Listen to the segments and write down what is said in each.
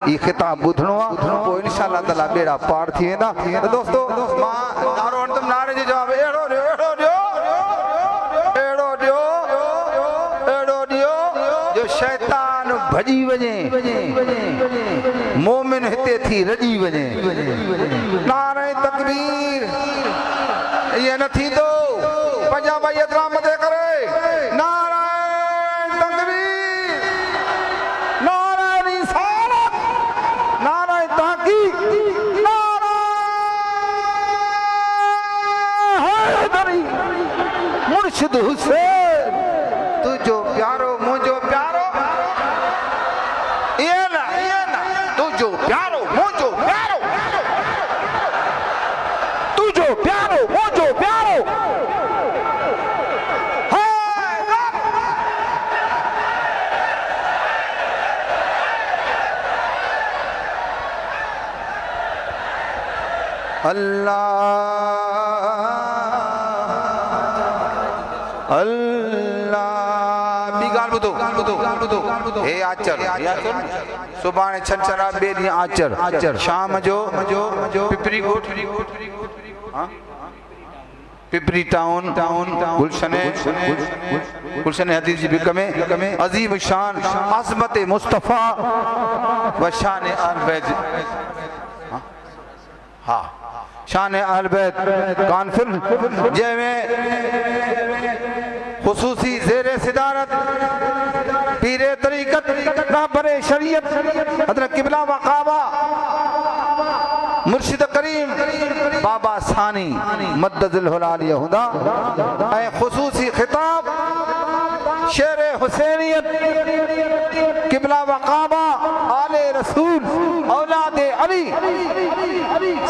ये खिताब बुधणो आ तो इंशाअल्लाह ताला बेड़ा पार थी वेंदा। तो दोस्तों मां नारो तुम नारे जो जवाब एड़ो दियो जो शैतान भजी वने मोमिन हिते थी रजी वने। नारे तकबीर ये न थी दो पंजाब एतरा मदे करे। नारे तकबीर नारे रिसालत नारे तहकीक नारे हैदरी मुर्शिद हुसैन तुझो प्यारो मुझो प्यारो ये ना तुझो प्यारो मुझो प्यारो तुझो प्यारो मुझो प्यारो अल्लाह अल्लाह बिगाल बुधो हे आचर सुभाणे छंछरा बे दी आचर शाम जो पिपरी कोट पिपरी टाउन गुलशन हदीस जी बिक में अजीम शान अज़मत मुस्तफ़ा व शान अहल बैत हाँ शान अहल बैत कॉन्फ्रेंस जैमें खुसूसी ज़ेरे सिदारत पीरे तरीक़त रहबरे शरीयत हज़रत क़िबला व काबा मुर्शिद करीम बाबा सानी मद्दज़िल हुलालिया हुदा ऐ खुसूसी खिताब शेर हुसैनियत क़िबला व काबा आले रसूल औलाद अली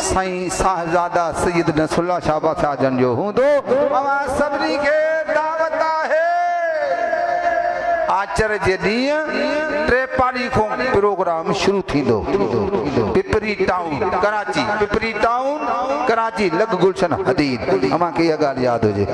साईं साहबजादा सैयद नसरुल्लाह शाहबाद शाहजन जो हूंदो मां सभिनी खे दावत आहे। आचर जे ॾींहुं 3 पाड़ी खां प्रोग्राम शुरू थींदो। पिपरी टाउन कराची लग गुलशन हदीद अमां खे इहा ॻाल्हि यादि हुजे।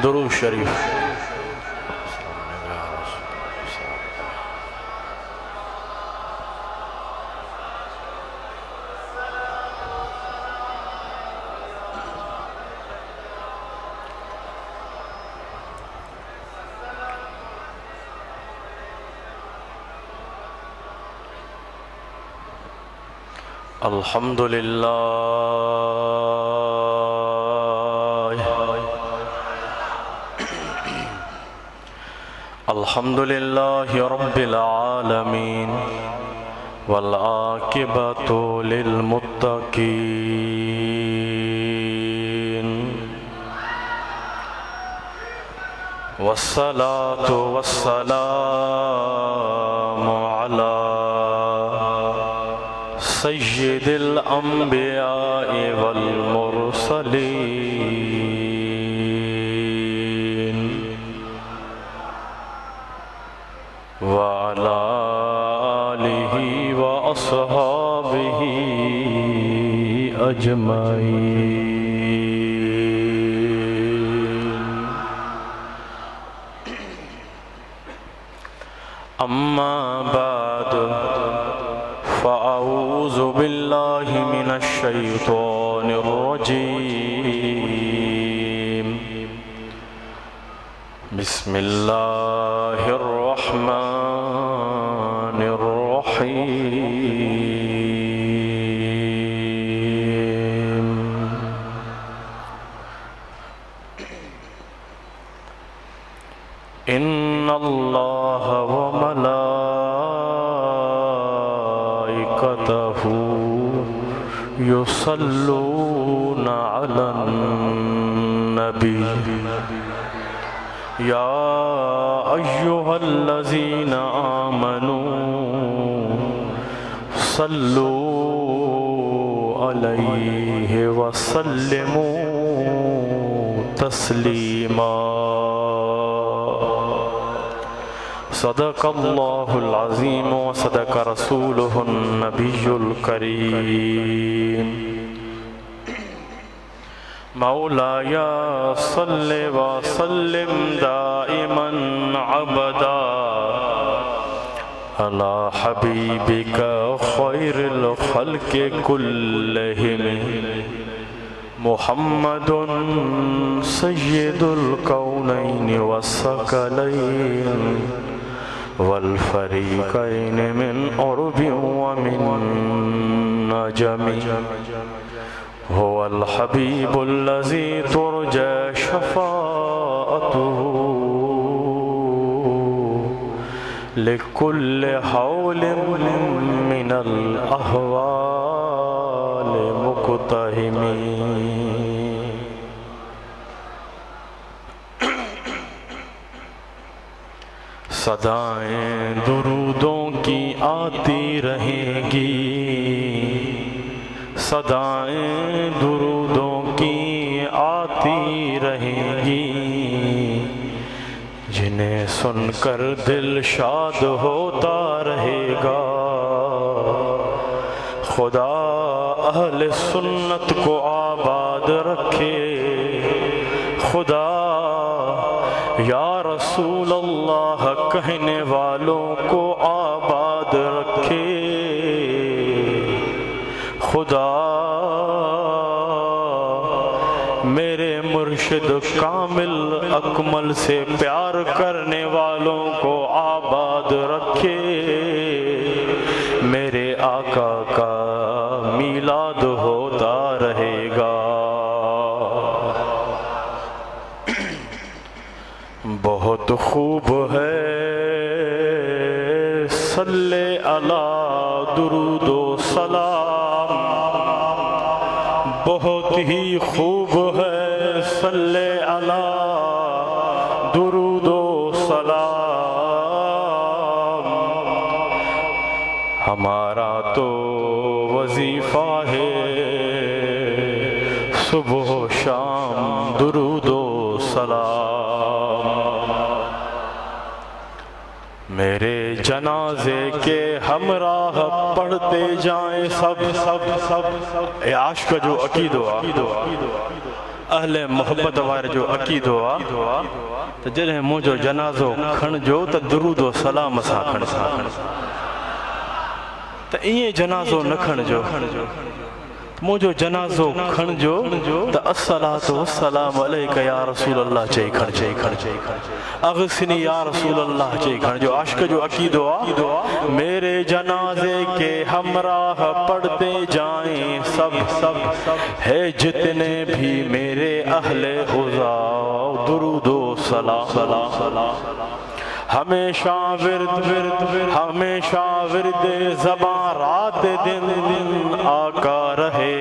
दुरूद शरीफ। अल्हम्दुलिल्लाहि रब्बिल आलमीन वल आकिबतु लिल मुत्तकीन वस्सलातु वस्सलामु अला सय्यिदिल अंबिया वल मुरसलीन व अला आलिहि व अस्हाबिहि अजमाइन। अम्मा बाद फ़अऊज़ु बिल्लाहि मिनश शैतानिर रजीम। बिस्मिल्लाहिर रहमानिर रहीम। इन्नल्लाह व मलाइकतहु युसल्लूना अलन नबी या अय्युहल्लज़ीना आमनू सल्लू अलैहि वसल्लिमू तस्लीमा। सदक़ल्लाहुल अज़ीम व सदक़ रसूलुहुन नबियुल करीम। मौलाया सल्लि व सल्लिम दाइमन अबदा अला हबीबिका खैरिल खल्क़ि कुल्लिहिम मुहम्मदुन सय्यिदुल कौनैन वस्सक़लैन वल फ़रीक़ैन मिन उर्बिन व मिन नजमी। हुवल हबीबुल्लज़ी तुरजा शफ़ाअतुहु लिकुल्लि हौलिन मिनल अहवाल मुक़तहिमी। सदाएं दुरूदों की आती रहेंगी, सदाएं दुरूदों की आती रहेंगी, जिन्हें सुनकर दिल शाद होता रहेगा। खुदा अहले सुन्नत को आबाद रखे, खुदा या रसूल अल्लाह कहने वालों को आबाद रखे। खुदा मेरे मुर्शिद कामिल अकमल से प्यार करने वालों को आबाद रखे। मेरे आका का मीलाद होता रहेगा। बहुत खूब है सल्ले अला दुरूदो सलाम, बहुत ही खूब है सल्ले अला दुरूदो सलाम। हमारा तो वजीफा है सुबह शाम दुरूदो सलाम। मेरे जनाजे के हमराह पढ़ते जाएं सब सब सब सब। ए आशिक़ जो अक़ीदो आहे, अहले मोहब्बत वारे जो अक़ीदो आहे, त जॾहिं मुंहिंजो जनाज़ो खणिजो त दुरूदो सलाम सां खणिजो, त ईअं जनाज़ो न खणिजो। मुंहिंजो जनाज़ो खणिजो त अस्सलातु वस्सलामु अलैका या रसूल अल्लाह चई खणिजो, अग़सिनी या रसूल अल्लाह चई खणिजो। आशिक़ जो अक़ीदो आहे मेरे जनाजे के हमराह पढ़ते जाएं सब सब है जितने भी मेरे अहले उज़ा दुरूदो सलाम। हमेशा विर्द हमेशा विर्द ज़बां रात दिन आका रहे।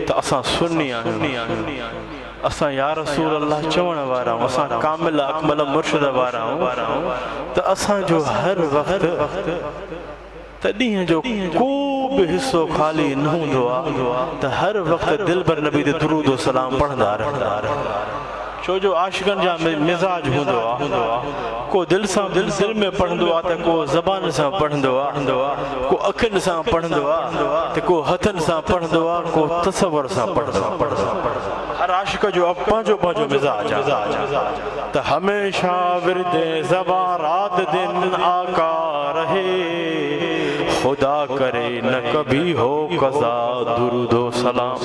त असां सुन्नी आहियूं, असां या रसूल अल्लाह चवण वारा आहियूं, असां कामिल अकमल मुर्शिद वारा आहियूं। त असांजो हर वक़्तु त ॾींहं जो को बि हिसो ख़ाली न हूंदो आहे त हर वक़्तु दिलबर नबी ते दुरूद सलाम पढ़ंदा रहंदा। छो जो आशिक़नि जा मिज़ाज हूंदो आहे, को दिल सां दिल में पढ़ंदो आहे, त को ज़बान सां पढ़ंदो आहे, को अखियुनि सां पढ़ंदो आहे, त को हथनि सां पढ़ंदो आहे, को तसव्वुर सां पढ़ंदो आहे। हर आशिक़ जो पंहिंजो पंहिंजो मिज़ाज आहे। त हमेशा विर्दे ज़बां रात दिन आका रहे। खुदा करे न कभी हो कज़ा दुरूदो सलाम।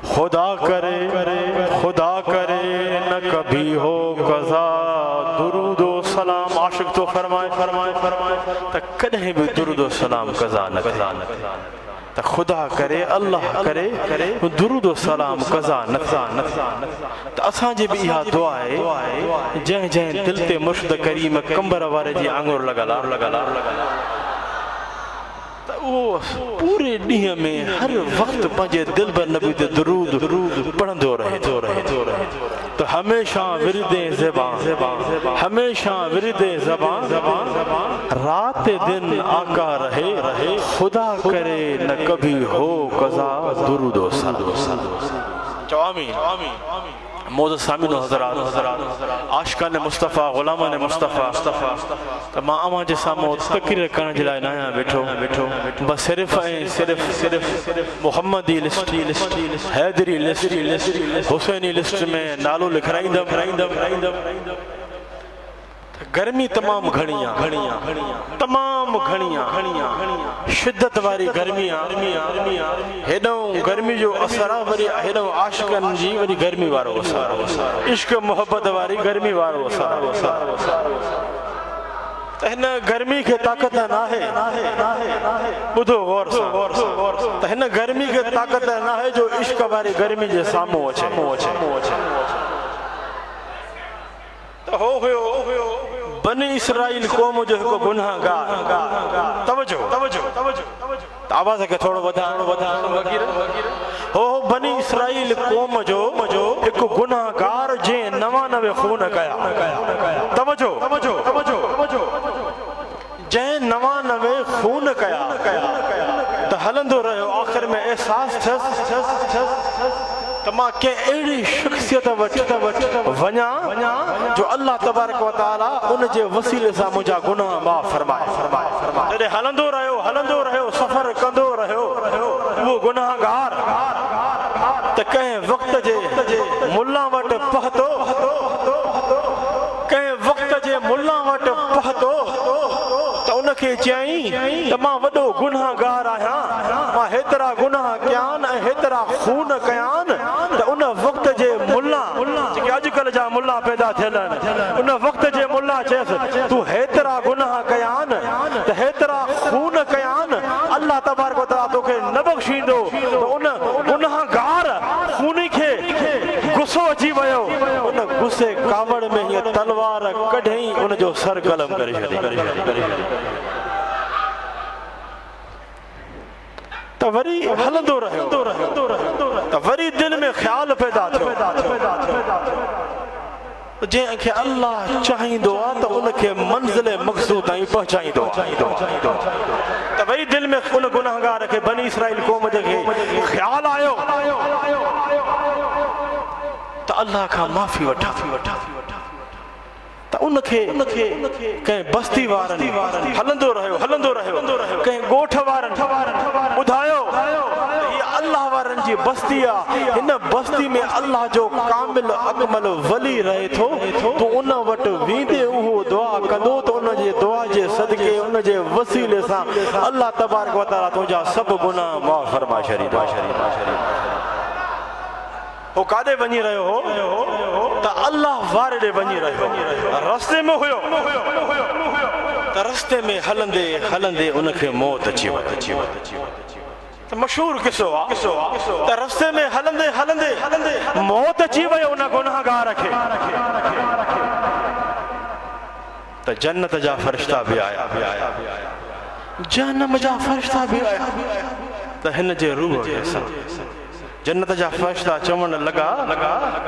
खुदा करे न कभी हो कज़ा दुरूदो सलाम। आशिक़ तो फरमाए त कॾहिं बि दुरूदो सलाम कज़ा न कज़ा त खुदा करे अल्लाह करे दुरूदो सलाम कज़ा न त असांजी बि इहा दुआ आहे। जंहिं जंहिं दिल ते मुर्शिद करीम कंबर वारे जी आङुर लॻल आहे, पूरे ॾींहं में हर वक़्तु पंहिंजे दिल भर नबी ते दरूद पढ़ंदो रहे तो हमेशा विरदे ज़बान हमेशा विरदे ज़बान रात दिन आका रहे खुदा करे न कभी हो कज़ा दुरूद व सलाम चो आमीन मोज़ सामीन हज़रात आशिकान मुस्तफ़ा ग़ुलामान मुस्तफ़ा त मां अवां जे साम्हूं तक़रीर करण जे लाइ न आहियां वेठो बस सिर्फ़ Muhammadi list Haidari list Husaini list में नालो लिखाईंदमि गर्मी तमाम घणिया शिद्दत वारी गर्मी हेॾो गर्मी जो असर वरी हेॾो आशिकनि जी वरी गर्मी वारो असर इश्क मोहब्बत वारी गर्मी वारो असर त हिन गर्मी खे ताक़त नाहे ॿुधो गौर सां त हिन गर्मी खे ताक़त नाहे जो इश्क वारी गर्मी जे साम्हूं अचे त हो हुयो बनी इसराइल क़ौम जो हिकु गुनाहगार तवजो आवाज़ खे थोरो वधाइण हो बनी इसराइल क़ौम जो हिकु गुनाहगार जंहिं 99 खून कया तवजो जंहिं 99 खून कया त हलंदो रहियो आख़िर में एहसास थियसि त मां कंहिं अहिड़ी शख़्सियत वटि वञा जो अल्लाह तबारक व तआला उन जे वसीले सां मुंहिंजा गुनाह माफ़ फरमाए जॾहिं हलंदो रहियो सफ़र कंदो रहियो उहो गुनाहगार त कंहिं वक़्त जे मुल्ला वटि पहुतो त उनखे चयईं त मां वॾो गुनाहगार आहियां मां हेतिरा गुनाह कयान ऐं हेतिरा खून कयान त उन वक़्त जे मुल्ला जेके अॼुकल्ह जा मुल्ला पैदा थियल आहिनि उन वक़्त जे मुल्ला चयसि तूं हेतिरा गुनाह कयान त हेतिरा खून कयान अल्लाह तबारक व तआला तोखे न बख़्शींदो त उन गुनाहगार खूनी खे गुस्सो अची वियो उन गुस्से कावड़ में हीअ तलवार कढई उन जो सर कलम करे छॾी त वरी हलंदो रहियो त वरी दिल में ख़्याल पैदा थियो जंहिंखे अल्लाह चाहींदो आहे त उनखे मंज़िल मक़सूद ताईं पहुचाईंदो त वरी दिल में उन गुनाहगार खे बनी इसराइल क़ौम जे ख़्याल आयो त अल्लाह खां माफ़ी वठां त उनखे कंहिं बस्ती वारनि हलंदो रहियो कंहिं ॻोठ वारनि ॿुधायो अल्लाह वारनि जी बस्ती आहे हिन बस्ती में अल्लाह जो कामिल अकमल वली रहे थो तूं उन वटि वेंदे उहो दुआ कंदो त उन जे दुआ जे सदके उन जे वसीले सां अल्लाह तबारक व तआला तुंहिंजा सभु गुनाह माफ़ फरमाए छॾींदो हो काॾे वञी रहियो हो त अल्लाह वारे ॾे वञी रहियो रस्ते में हुयो त रस्ते में हलंदे उनखे मौत अची वई त मशहूर किस्सो आहे त रस्ते में हलंदे मौत अची वई उन गुनाहगार खे त जन्नत जा फरिश्ता बि आया जहन्नम जा फरिश्ता बि आया त हिन जे रूह खे जन्नत जा फरिश्ता चवण लगा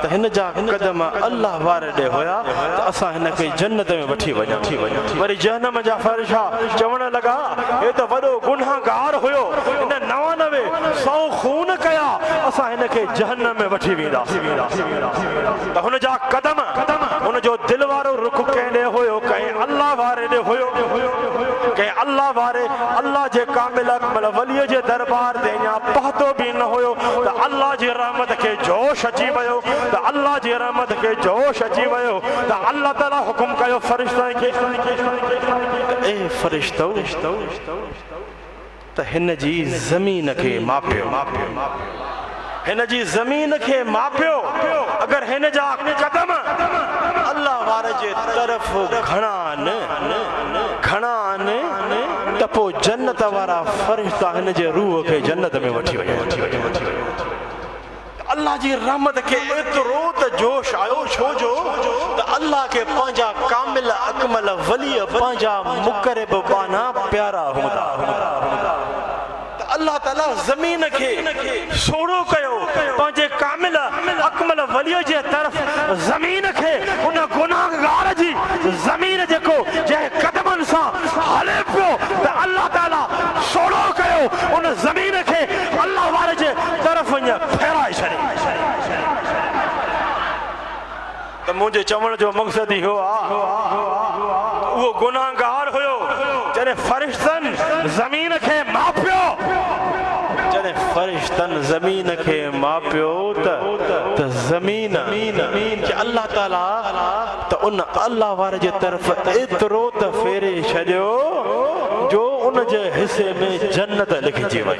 त हिन जा कदम अल्लाह वारे ॾे हुया त असां हिन खे जन्नत में वठी वञूं वरी जहन्नम जा फरिश्ता चवण लगा हे त वॾो गुनाहगार हुयो हिन 99 खून कया असां हिन खे जहन्नम में वठी वेंदासीं त हुन जा कदम हुन जो दिल वारो रुख कंहिं ॾे हुयो कंहिं अल्लाह वारे ॾे हुयो कंहिं अल्लाह वारे अल्लाह जे कामिल अकमल वलीअ जे दरबार ते अञा पहुतो बि न हुयो त अल्लाह जी रहमत खे जोश अची वियो त अल्लाह जी रहमत खे जोश अची वियो त अल्लाह ताला हुकुम कयो फरिश्तनि खे ए फरिश्तो त हिन जी ज़मीन खे मापियो हिन जी ज़मीन खे मापियो अगर हिन जा कदम अल्लाह वारे जे तरफ़ घणा न त पोइ जन्नत वारा फरिश्ता हिन जे रूह खे जन्नत में वठी वञे अल्लाह जी रहमत खे एतिरो त जोश आयो छो जो त अल्लाह खे पंहिंजा कामिल अकमल वली पंहिंजा मुक़रब बाना प्यारा हूंदा ज़मीन खे सोड़ो कयो पंहिंजे कामिल अकमल वलीअ जे तरफ़ ज़मीन खे उन गुनाहगार जी ज़मीन जेको जंहिं कदमनि सां हले पियो त अल्लाह ताला सोड़ो कयो उन ज़मीन खे अल्लाह वारे जे तरफ़ ईअं फेराए छॾे। त मुंहिंजे चवण जो मक़सदु इहो आहे उहो गुनाहगार हुयो जॾहिं फ़रिश्तनि ज़मीन खे मापियो जॾहिं फ़रिश्तनि ज़मीन खे मापियो त ज़मीन खे अल्लाह ताला त उन अल्लाह वारे जे तरफ़ एतिरो त फेरे छॾियो जो उन जे हिसे में जन्नत लिखिजी वई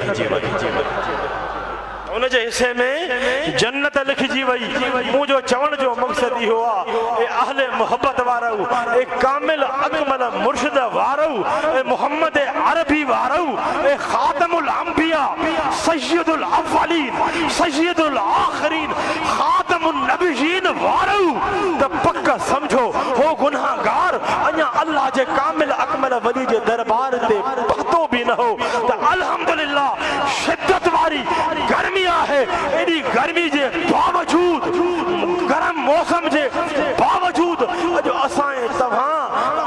उन जे हिसे में जन्नत लिखिजी वई। मुंहिंजो चवण जो मक़सदु इहो आहे ए अहले मोहब्बत वारो ए कामिल अकमल मुर्शिद वारो ए मोहम्मद अरबी वारो ए खातमुल अंबिया सय्यदुल अव्वलीन सय्यदुल आखिरीन खातमुन नबियीन वारो त पक समझो हो गुनाहगार अञा अल्लाह जे कामिल अकमल वली जे दरबार ते पहुतो भी न हो त अल्हम्दुलिल्लाह शिद्दत वारी गर्मी है एडी गर्मी जे बावजूद गरम मौसम जे बावजूद अॼु असां तव्हां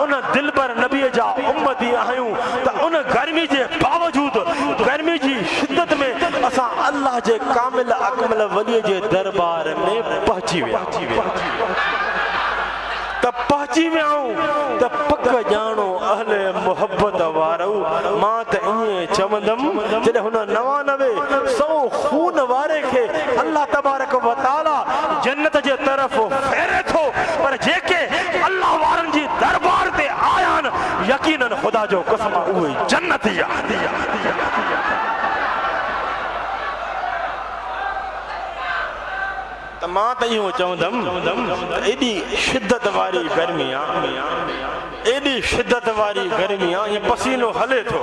उन दिलबर नबीअ जा उम्मती आहियूं त उन गर्मी जे बावजूद गर्मी जी शिद्दत में असां अल्लाह जे कामिल अकमल वलीअ जे दरबार में पहुची विया त पहुची वियाऊं त पक ॼाणो अहले मोहब्बत वारो मां त ईअं चवंदुमि जॾहिं हुन 99 खून वारे खे अल्लाह तबारक व तआला जन्नत जे तरफ़ फेरे थो पर जेके अल्लाह वारनि जी दरबार ते आया आहिनि यकीनन ख़ुदा जो कसम उहे जन्नत ई आहे। त मां त इहो चवंदुमि एॾी शिद्दत वारी गर्मी आहे एॾी शिद्दत वारी गर्मी आहे ईअं पसीनो हले थो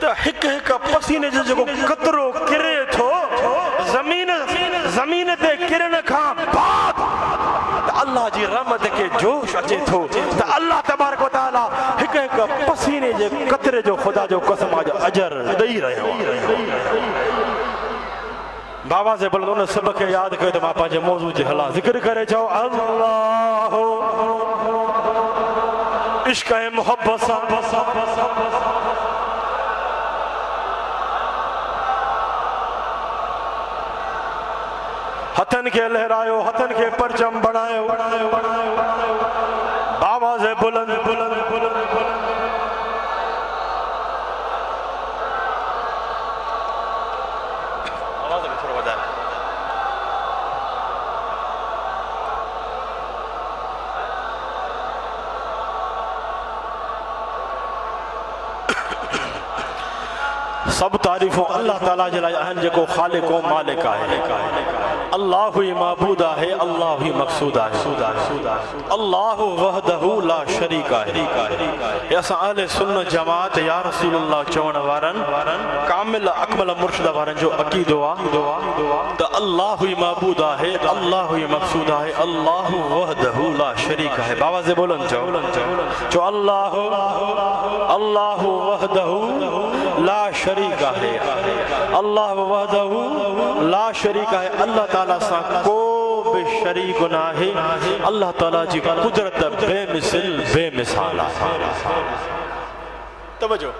त हिकु हिकु पसीने जो जेको कतरो किरे थो ज़मीन ते किरण खां बाद त अल्लाह जी रहमत खे जोश अचे थो त अल्लाह तबारक व तआला हिकु हिकु पसीने जे कतरे जो ख़ुदा जो कसम अजर ॾेई रहियो। बाबा से बुलंद उन सब के याद कयो त मां पंहिंजे मौज़ू जे हला ज़िक्र करे चओ अल्लाह इश्क ऐं मोहब्बत सां हथन के लहरायो हथन के परचम बनायो बाबा से बुलंद सब तारीफ़ों अल्लाह ताला जे लाइ आहिनि जेको ख़ालिक़ व मालिक आहे। अल्लाह ही माबूद आहे अल्लाह ही मक़सूद आहे अल्लाह वहदहु ला शरीक आहे। असां अहले सुन्नत जमात या रसूल अल्लाह चवण वारनि कामिल अकमल मुर्शिद वारनि जो अक़ीदो आहे त अल्लाह ही माबूद आहे अल्लाह ही मक़सूद आहे अल्लाह वहदहु ला शरीक आहे। बाबा से बोलन चो अल्लाह वहदहु ला शरीक आहे अल्लाह वहदहु ला शरीक आहे। अल्लाह ताला सां को बि शरीक न आहे। अल्लाह ताला जी कुदरत बेमिसाल आहे। तवज्जो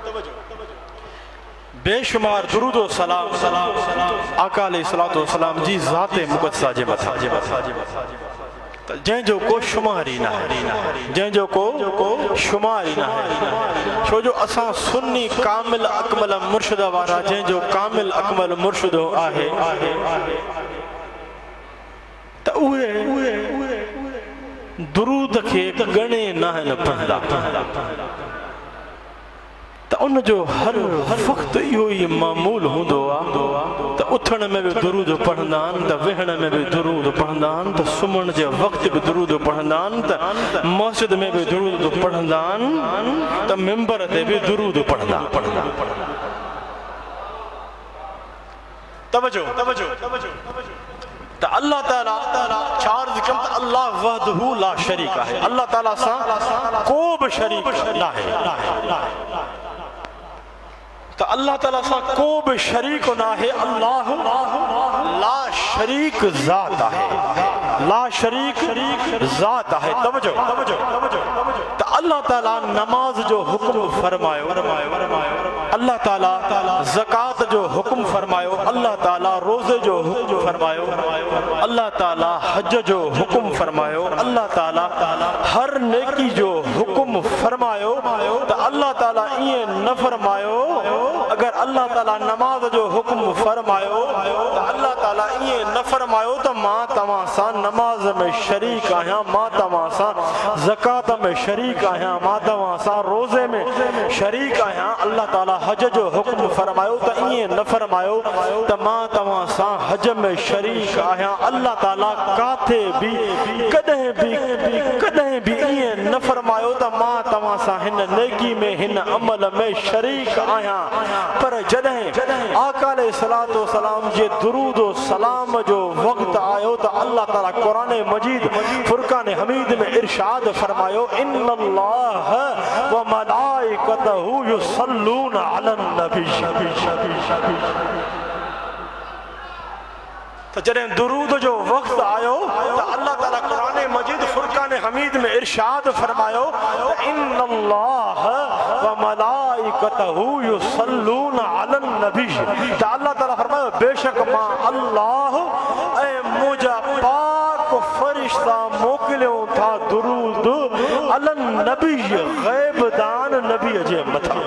बेशुमार दुरूद व सलाम आका अलैहिस्सलातु वस्सलाम जी ज़ाते मुक़द्दसा जे मथां जंहिंजो को शुमार ई न आहे जंहिंजो को शुमार ई न आहे छो जो असां सुन्नी कामिल अकमल मुर्शिद वारा जंहिंजो कामिल अकमल मुर्शिद आहे त उहे दुरूद खे गणे न आहिनि पढ़ंदा त उनजो हर वक़्तु इहो ई मामूल हूंदो आहे त उथण में बि दुरूद पढ़ंदा आहिनि त वेहण में बि दुरूद पढ़ंदा आहिनि त सुम्हण जे वक़्तु बि दुरूद पढ़ंदा आहिनि त मस्जिद में बि दुरूद पढ़ंदा आहिनि त मिंबर ते बि दुरूद पढ़ंदा तवज्जो त अल्लाह ताला चार ज़िक्र त अल्लाह वहदहु ला शरीक आहे। अल्लाह ताला सां को बि शरीक न आहे। तो अल्लाह ताला सा को भी शरीक ना है। अल्लाह ला शरीक ज़ात है, ला शरीक ज़ात है। तवज्जो तो अल्लाह ताला नमाज जो हुक्म फरमायो, अल्लाह ताला ज़कात जो हुक्म फरमायो, अल्लाह ताला रोज़े जो हुक्म फरमायो, अल्लाह ताला हज जो हुक्म फरमायो, अल्लाह ताला हर नेकी जो हुक्म फरमायो, तो अल्लाह ताला ये न फरमायो अगर अल्लाह ताला नमाज जो हुक्म फरमायो तो अल्लाह ताला ये न फरमायो तो मां तव्हां सां नमाज में शरीक आहियां, मां तव्हां सां ज़कात में शरीक आहियां, मां तव्हां सां रोज़े में शरीक आहियां। अल्लाह ताला हज जो हुक्म फरमायो तो ये न फरमायो तो मां तव्हां सां हज में शरीक आहियां। अल्लाह ताला काथे भी कदें भी ये न फरमायो तो मां तव्हां सां हिन नेकी में हिन अमल में शरीक आहियां। पर जॾहिं आका अलैहिस्सलातु वस्सलाम जे दुरूद व सलाम जो वक्त आयो तो अल्लाह ताला कुरान मजीद फुरकान हमीद में इरशाद फरमायो, इन्नल्लाह व मलाइकतहु युसल्लूना अलन नबी। तो जॾहिं दुरूद जो वक्त आयो तो अल्लाह ताला कुरान मजीद फुरकान हमीद में इरशाद फरमायो, इन्नल्लाह व मलाइकतहु युसल्लूना अलन नबी। तो अल्लाह ताला फरमायो बेशक मां अल्लाह ऐं मुंहिंजा पाक फरिश्ता मोकिलियो था दुरूद अलन नबी, ग़ैबदान नबी जे मथां,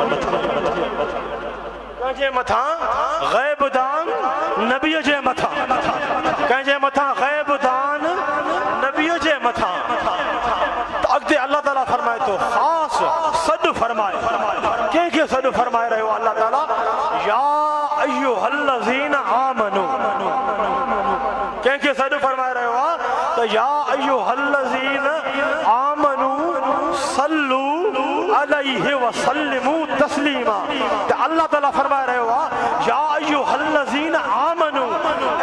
कंहिंजे मथां ग़ैबदान नबी जे मथां, कंहिंजे मथां ग़ैबदान नबी जे मथां। तो अॻिते अल्लाह ताला फरमाए तो ख़ासि सॾु फरमाए, कंहिंखे सॾु फरमाए रहियो अल्लाह ताला, या अय्युहल्लज़ीना आमनू, कंहिंखे सॾु फरमाए रहियो आहे त या अय्युहल्लज़ीना आमनू सल्लू अलैहि व सल्लिमू तस्लीमा। तो अल्लाह ताला फरमाए रहियो आहे या अय्युहल्लज़ीना आमनू,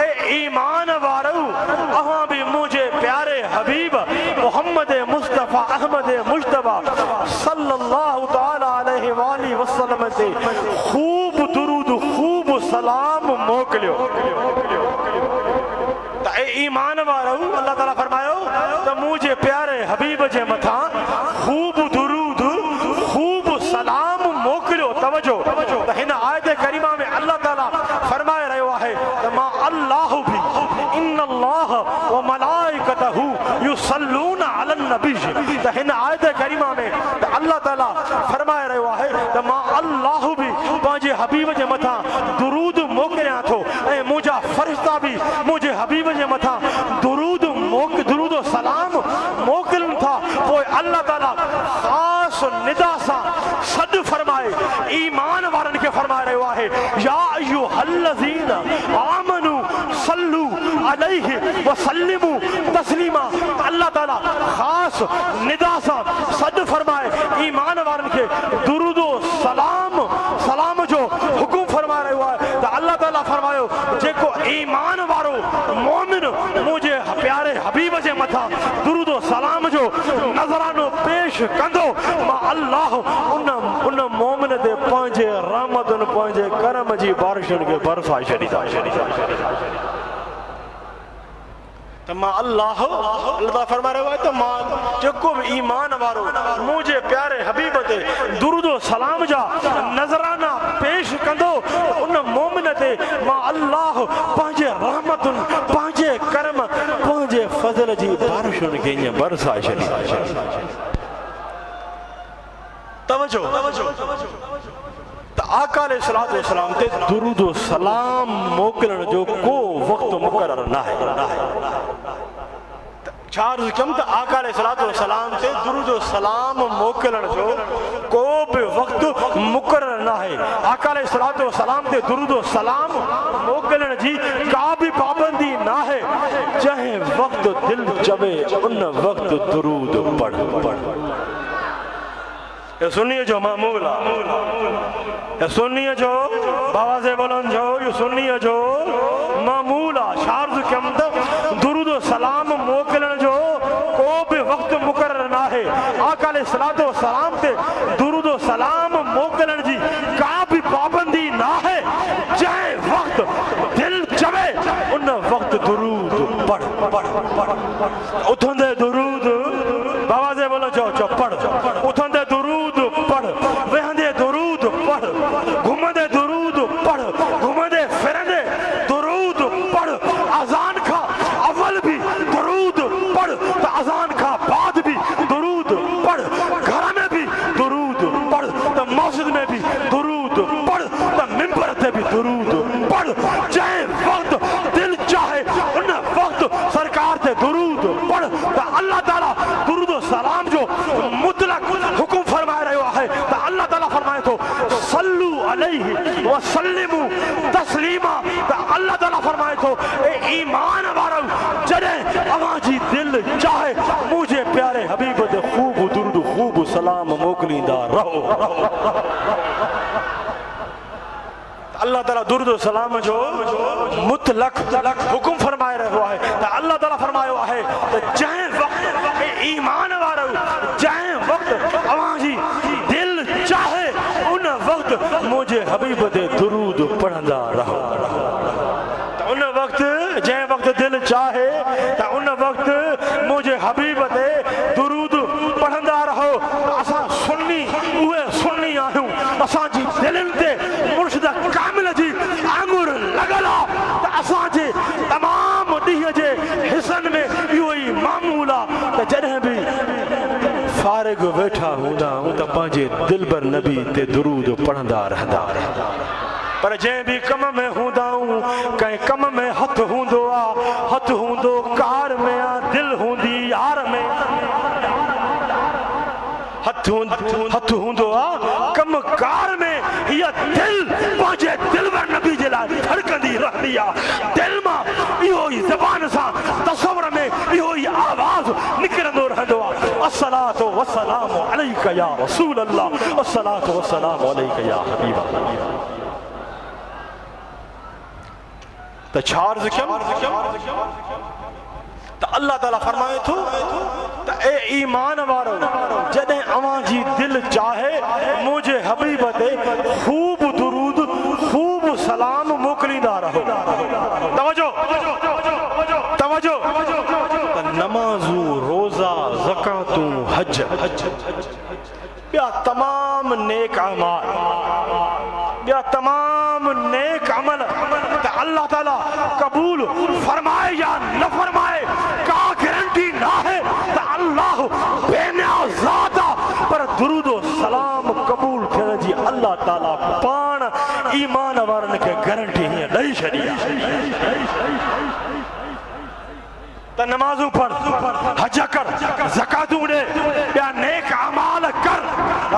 ए ईमान वारो अहां भी मुझे प्यारे हबीब मोहम्मद मुस्तफा अहमद मुश्तबा सल्लल्लाहु तआला अलैहि वाली वसल्लम ते खूब दुरूद खूब सलाम मोकिलियो। तो ए ईमान वारो अल्लाह ताला फरमायो तो मुझे प्यारे हबीब जे मथां खूब दुरूद खूब सलाम मोकिलियो। तवज्जो तो हिन आयत करीमा में अल्लाह ताला फरमाए रहियो आहे त मां अल्लाह भी इन्नल्लाह व मलाइकतहु युसल्लूना अलन नबी। तो हिन आयत करीमा में अल्लाह ताला फरमाए रहियो आहे त मां अल्लाह भी पंहिंजे हबीब जे मथां दुरूद मोकिलियां थो ऐं मुंहिंजा फरिश्ता भी मुंहिंजे हबीब जे मथां दुरूद सलाम मोकिलनि था। पोइ अल्लाह ताला ख़ासि निदा सां सॾु फरमाए ईमान वारनि खे फरमाए रहियो आहे, या अय्युहल्लज़ीना आमनू सल्लू अलैहि व सल्लिमू तस्लीमा। अल्लाह ताला ख़ासि निदा सां सॾु फरमाए ईमान वारनि खे दुरूद सलाम जो हुकुम फरमाए रहियो आहे। त अल्लाह ताला फरमायो जेको ईमान वारो मोमिन मुंहिंजे प्यारे हबीब जे मथां दुरूद सलाम जो नज़रानो पेश कंदो, मां अल्लाह उन मोमिन ते पंहिंजे रहमतुनि पंहिंजे करम जी बारिशुनि खे बरसाए छॾींदा। तो मां अल्लाह फरमाए रहियो आहे त मां जेको बि ईमान वारो मुंहिंजे प्यारे हबीब ते दुरूद सलाम जा नज़राना पेश कंदो उन मोमिन ते मां अल्लाह पंहिंजे रहमतुनि पंहिंजे करम पंहिंजे फज़ल जी बारिशुनि खे ईअं बरसाए छॾींदा। तवज्जो तो आका अलैहिस्सलातु वस्सलाम ते दुरूद सलाम मोकिलण जो को वक्त मुक़रर न आहे। छा अर्ज़ कयमि त आका अलैहिस्सलातु वस्सलाम ते दुरूद सलाम मोकिलण जो को बि वक्त मुक़रर न आहे। आका अलैहिस्सलातु वस्सलाम ते दुरूद सलाम मोकिलण जी का भी पाबंदी न आहे। जंहिं वक्त दिल चवे उन वक्त दुरूद पढ़। सुन्नीअ जो मामूल आहे, सुन्नीअ जो बावाज़े बुलंद जो सुन्नीअ जो मामूल आहे। छा अर्ज़ कयमि त दुरूद सलाम मोकिलण जो को बि वक्त मुक़रर न आहे। आका अलैहिस्सलातु वस्सलाम ते दुरूद सलाम मोकिलण जी का भी पाबंदी उथंदे दुरूद बाबा से बोलो चो चो पढ़ उथंदे दुरूद पढ़ वेहंदे दुरूद पढ़ घुमंदे दुरूद पढ़ घुमंदे फिरंदे दुरूद पढ़ अजान का अव्वल भी दुरूद पढ़ तो अजान का बाद भी दुरूद पढ़ घर में भी दुरूद पढ़ तो मस्जिद में भी दुरूद पढ़ तो मिंबर पे भी दुरूद पढ़ चाहे वक्त दिल चाहे उन वक्त सरकार से दुरूद पढ़ तो अल्लाह ताला दुरूद सलाम जो मुतलक हुक्म फरमाए रहे है तो अल्लाह ताला फरमाए तो सल्लू अलैहि व सल्लिमू तस्लीमा तो अल्लाह ताला फरमाए तो ईमान वारो जड़े अवाजी दिल चाहे मुझे प्यारे हबीब दे खूब दुरूद खूब सलाम मोकलींदा रहो। अल्लाह ताला दुरूद सलाम जो मुतलक हुक्म फरमाए रहो है तो अल्लाह ताला फरमायो है तो जंहिं वक्त ईमान वारो जंहिं वक्त अवाजी दिल चाहे उन वक्त मुझे हबीब दे दुरूद पढ़ंदा रहो। उन वक्त जंहिं वक्त दिल चाहे तो उन वक्त मुझे हबीब दे दुरूद पढ़ंदा रहो। असां सुन्नी उहे सुन्नी आहियूं असांजी दिलनि ते मुर्शिद कामिल जी आंगुर लॻल आहे त असांजे तमामु ॾींहं जे हिसनि में इहो ई मामूल आहे त जॾहिं बि फारिग वेठा हूंदा आहियूं त पंहिंजे दिलबर नबी ते दुरूद पढ़ंदा रहंदा पर जंहिं बि कम में हूंदा आहियूं कंहिं कम में हथु हूंदो आहे हथु हूंदो कार में आहे दिलि हूंदी यार में हथु हूंदो आहे कम कार में हीअ दिल पंहिंजे दिलबर नबी जे लाइ धड़कंदी रहंदी आहे दिल मां इहो ई ज़बान सां तसव्वुर में इहो ई आवाज़ निकिरंदो रहंदो आहे अस्सलातु वस्सलामु अलैका या रसूल अल्लाह अस्सलातु वस्सलामु अलैका या हबीब अल्लाह। तो चार्ज क्यों तो अल्लाह ताला फरमाए थो तो ए ईमान वारो जॾहिं अवांजी दिल चाहे मुझे हबीब ते खूब दुरूद खूब सलाम मोकलींदा रहो। तवज्जो तवज्जो नमाजू रोजा ज़कातू हज ॿिया तमाम नेक अमाल ॿिया तमाम नेक अमल त अल्लाह ताला कबूल फरमाए या न फरमाए का गारंटी ना है त अल्लाह बेनियाज़ ज़ात आहे पर दुरूद सलाम कबूल थियण जी अल्लाह ताला पाण ईमान वारनि खे गारंटी हीअं ॾेई छॾी आहे त नमाज़ूं पढ़ हज कर ज़कातूं ॾे ॿिया नेक अमाल कर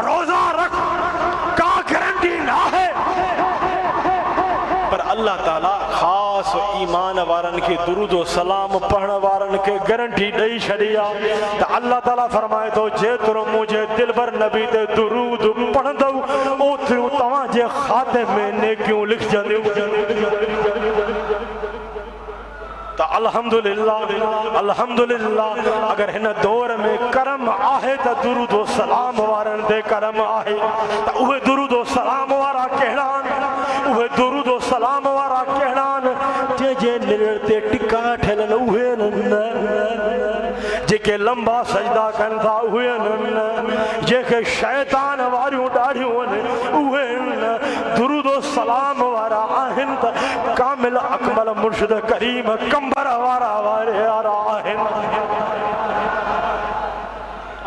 रोज़ा रख का गारंटी ना है पर अल्लाह ताला ख़ास ईमान वारनि खे दुरूद सलाम पढ़ण वारनि खे गारंटी ॾेई छॾी आहे त अल्लाह ताला फरमाए थो जेतिरो मुंहिंजे दिलबर नबी ते दुरूद पढ़ंदव ओतिरियूं तव्हांजे खाते में नेकियूं लिखजंदियूं। तो अल्हम्दुलिल्लाह अल्हम्दुलिल्लाह अगर हिन दौर में करम आहे त दुरूद सलाम वारनि ते करम आहे त उहे दुरूद सलाम वारा कहिड़ा आहिनि उहे दुरूद सलाम वारा कहिड़ा आहिनि जंहिंजे निर ते टिका ठहियल उहे न जेके लंबा सजदा कनि था उहे न जंहिंखे शैतान वारियूं ॾाढियूं आहिनि उहे न दुरूद सलाम वारा आहिनि त कामिल अकमल मुर्शिद करीम कंबर वारा वारे आहिनि।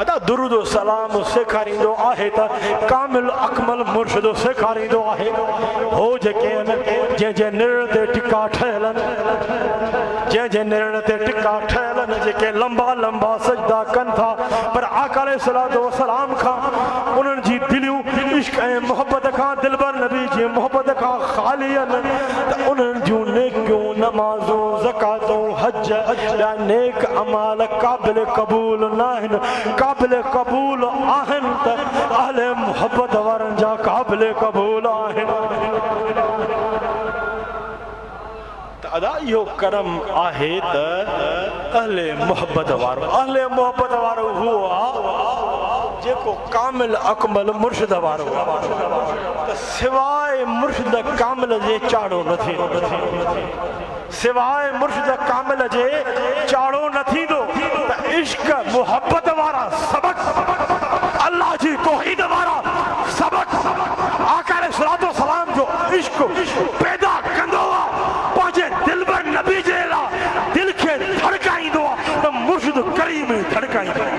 अदा दुरूद सलाम सेखारींदो आहे त कामिल अकमल मुर्शिद सेखारींदो आहे हो जेके जंहिंजे निर्ण ते टिका ठहियल जंहिंजे निर्ण ते टिका ठहियल जेके लंबा लंबा सजदा कनि था पर आका अलैहिस्सलातु वस्सलाम खां उन्हनि जी दिलियूं इश्क ऐं मोहब्बत खां दिलबर नबी जी मोहब्बत खां ख़ाली आहिनि त उन्हनि जूं नेकियूं नमाज़ूं ज़कातूं हज या नेक अमाल क़ाबिल क़बूल न आहिनि क़ाबिल क़बूल आहिनि त अहले मोहब्बत वारनि जा क़ाबिल क़बूल आहिनि। अदा इहो करम आहे त अहले मोहब्बत वारो उहो आहे जेको कामिल अकमल मुर्शिद वारो त सिवाय मुर्शिद कामिल जे चाड़ो न थींदो सिवाय मुर्शिद कामिल जे चाड़ो न थींदो इश्क मोहब्बत वारा सबक, अल्लाह जी तौहीद वारा सबक, आका अलैहिस्सलातु वस्सलाम जो इश्क पैदा कंदो आहे पंहिंजे दिलबर नबी जे लाइ दिल खे धड़काईंदो आहे त मुर्शिद करीम धड़काईंदो आहे।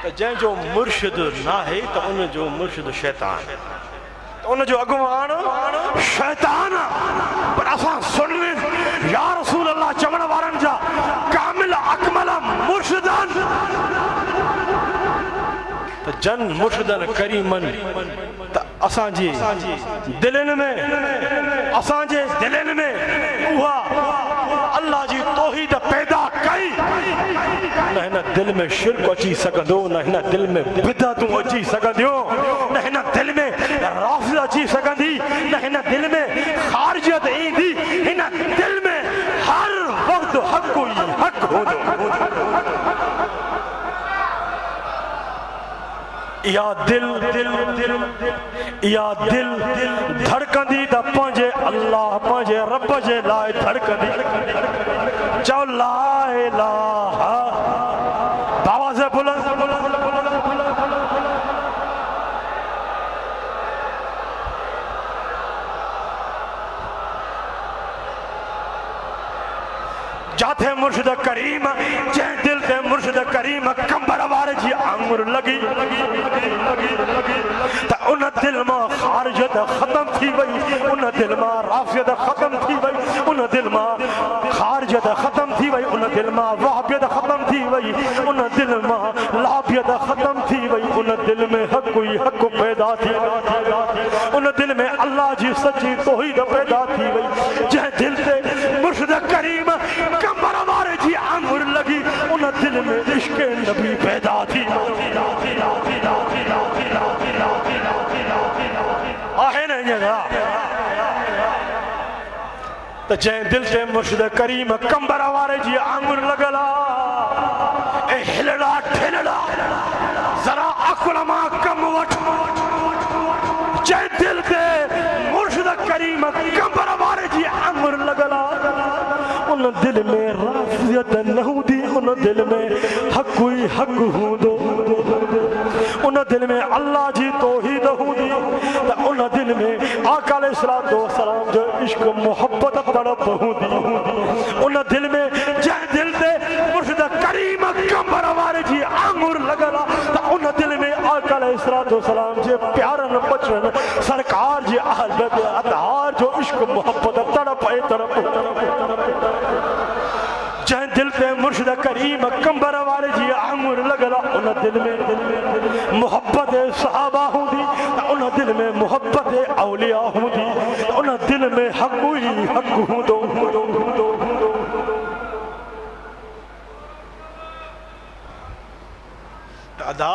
त जंहिंजो मुर्शिद न आहे त उनजो मुर्शिद शैतान, उनजो अॻुवान शैतान। पर असां सुननि या रसूल अल्लाह चवण वारनि जा कामिल अकमल मुर्शिदन, त जन मुर्शिदन करीमन त असांजे दिलनि में, असांजे दिलनि में उहा अल्लाह जी तौहीद पैदा कई। न हिन दिल में शिरक अची सघंदो, न हिन दिल में बिदअतूं अची सघंदियूं, न हिन दिल में राफ़िज़ अची सघंदी, न हिन दिल में ख़ारिजियत ईंदी। हिन दिल में हर वक्त हक़ ई हक़ हूंदो। या दिल धड़कंदी त पंहिंजे अल्लाह पंहिंजे रब जे लाइ धड़कंदी। चओ ला इलाहा, आवाज़ बुलंद। जाथे मुर्शिद करीम, जंहिं दिल ते मुर्शिद करीम कंबर वारे जी आंगुर लगी त उन दिल मां ख़ारिजत ख़त्म थी वई, उन दिल मां राफ़ियत ख़त्म थी वई, उन दिल मां ख़ारिजत ख़त्म थी वई, उन दिल मां वहाबियत ख़त्म थी वई, उन दिल मां लाबियत ख़त्म थी वई, उन दिल में हक़ ई हक़ पैदा थी वई, उन दिल में अल्लाह जी सच्ची तौहीद पैदा थी वई। जंहिं दिल ते मुर्शिद करीम कंबर वारे जी आंगुर लगी, उन दिल में इश्क़ नबी पैदा थी आहे न ईअं। त जंहिं दिल ते मुर्शिद करीम कंबर वारे जी आंगुर लॻल आहे, ऐं हिलड़ा ठिलड़ा ज़रा अकुल मां कम वठ। जंहिं दिल ते मुर्शिद करीम कंबर वारे जी आंगुर लॻल आहे, उन दिल में राफ़ियत न हूंदी, उन दिल में हक़ ई हक़ हूंदो, उन दिल में अल्लाह जी तौहीद हूंदी, त उन दिल में आका अलैहिस्सलातु वस्सलाम जो इश्क मोहब्बत तड़प हूंदी। उन दिल में जंहिं दिल ते मुर्शिद करीम कंबर वारे जी आंगुर लॻल आहे, त उन दिल में आका अलैहिस्सलातु वस्सलाम जे प्यारनि बचड़नि सरकार जे अहल बैत अतहार जो इश्क मोहब्बत तड़प ऐं तड़प। जंहिं दिल ते मुर्शिद करीम कंबर वारे जी आंगुर लॻल आहे, उन दिल में मोहब्बत सहाबा हूंदी, उन दिल में मोहब्बत औलिया हूंदी, उन दिल में हक़ ई हक़ हूंदो। दादा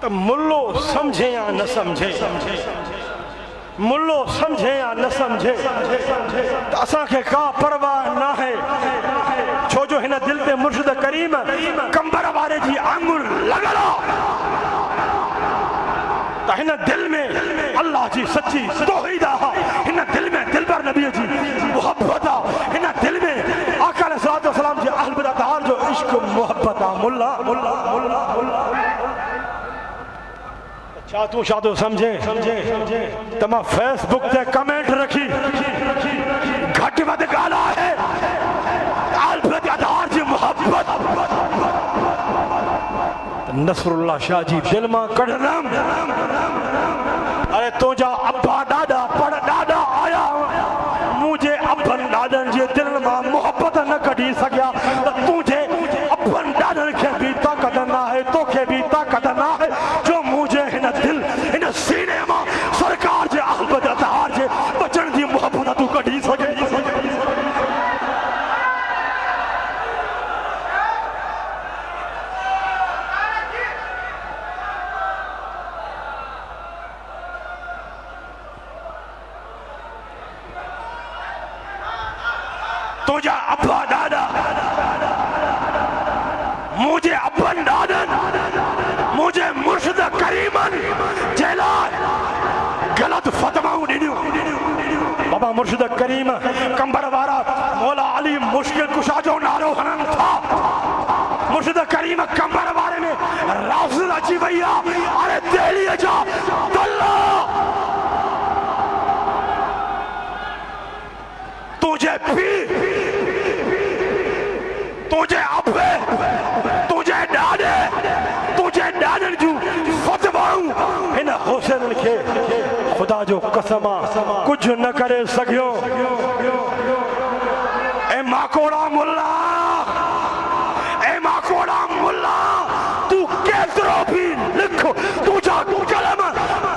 त मुल्लो समझे या न समझे, मुल्लो समझे या न समझे, त असांखे का परवाह न आहे। छो जो हिन दिल ते मुर्शिद करीम कंबर वारे जी आंगुर लॻल आहे, त हिन दिल में अल्लाह जी सच्ची तौहीद आहे, हिन दिल में दिलबर नबी जी मोहब्बत आहे, हिन दिल में आका अलैहिस्सलातु वस्सलाम जी अहल बैत अतहार जो इश्क मोहब्बत आहे। मुल्ला मुल्ला मुल्ला मुल्ला छा तूं छा थो समझे त मां फेसबुक ते कमेंट रखी घटि वधि ॻाल्हि आहे अहल बैत अतहार जी मोहब्बत नसरुल्लाह शाह जी दिल मां कढंदमि। अरे तुंहिंजा अब्बा ॾाॾा पर ॾाॾा आया, मुंहिंजे अब्बनि ॾाॾनि जे दिल मां मोहब्बत न कढी सघिया, त तुंहिंजे अब्बनि ॾाॾनि खे बि ताक़त न आहे, तोखे बि ताक़त न आहे, जो मुंहिंजे हिन दिल हिन सीने मां सरकार जे अहल बैत अतहार जे बचण जी मोहब्बत तूं कढी सघे। तुझा अब्बा दादा मुझे अब्बन दादन मुझे मुर्शिद करीमन जेलाय गलत फतवाऊं ॾिनियूं। बाबा मुर्शिद करीम कंबर वारा मौला अली मुश्किल कुशा जो नारो हनन था मुर्शिद करीम कंबर बारे में राफिज अची भैया अरे तेली जा दल्ला तुझे पीर तुझे अबे तुझे डाडे तुझे डाडन जू फतवाऊं इन हुसैन के खुदा जो कसमा कुछ न करे सकियो ए माकोड़ा मुल्ला तू केतरो भी लिखो तुझा कलम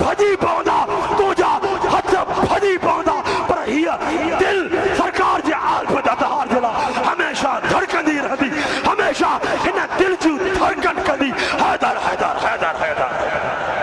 भजी पौंदा तुझा हथ भजी पौंदा पर हिया दिल सरकार जे आल पे दतहार दिला हमेशा धड़कंदी रहती हमेशा इन दिल जू धड़कन कंदी हैदर हैदर हैदर हैदर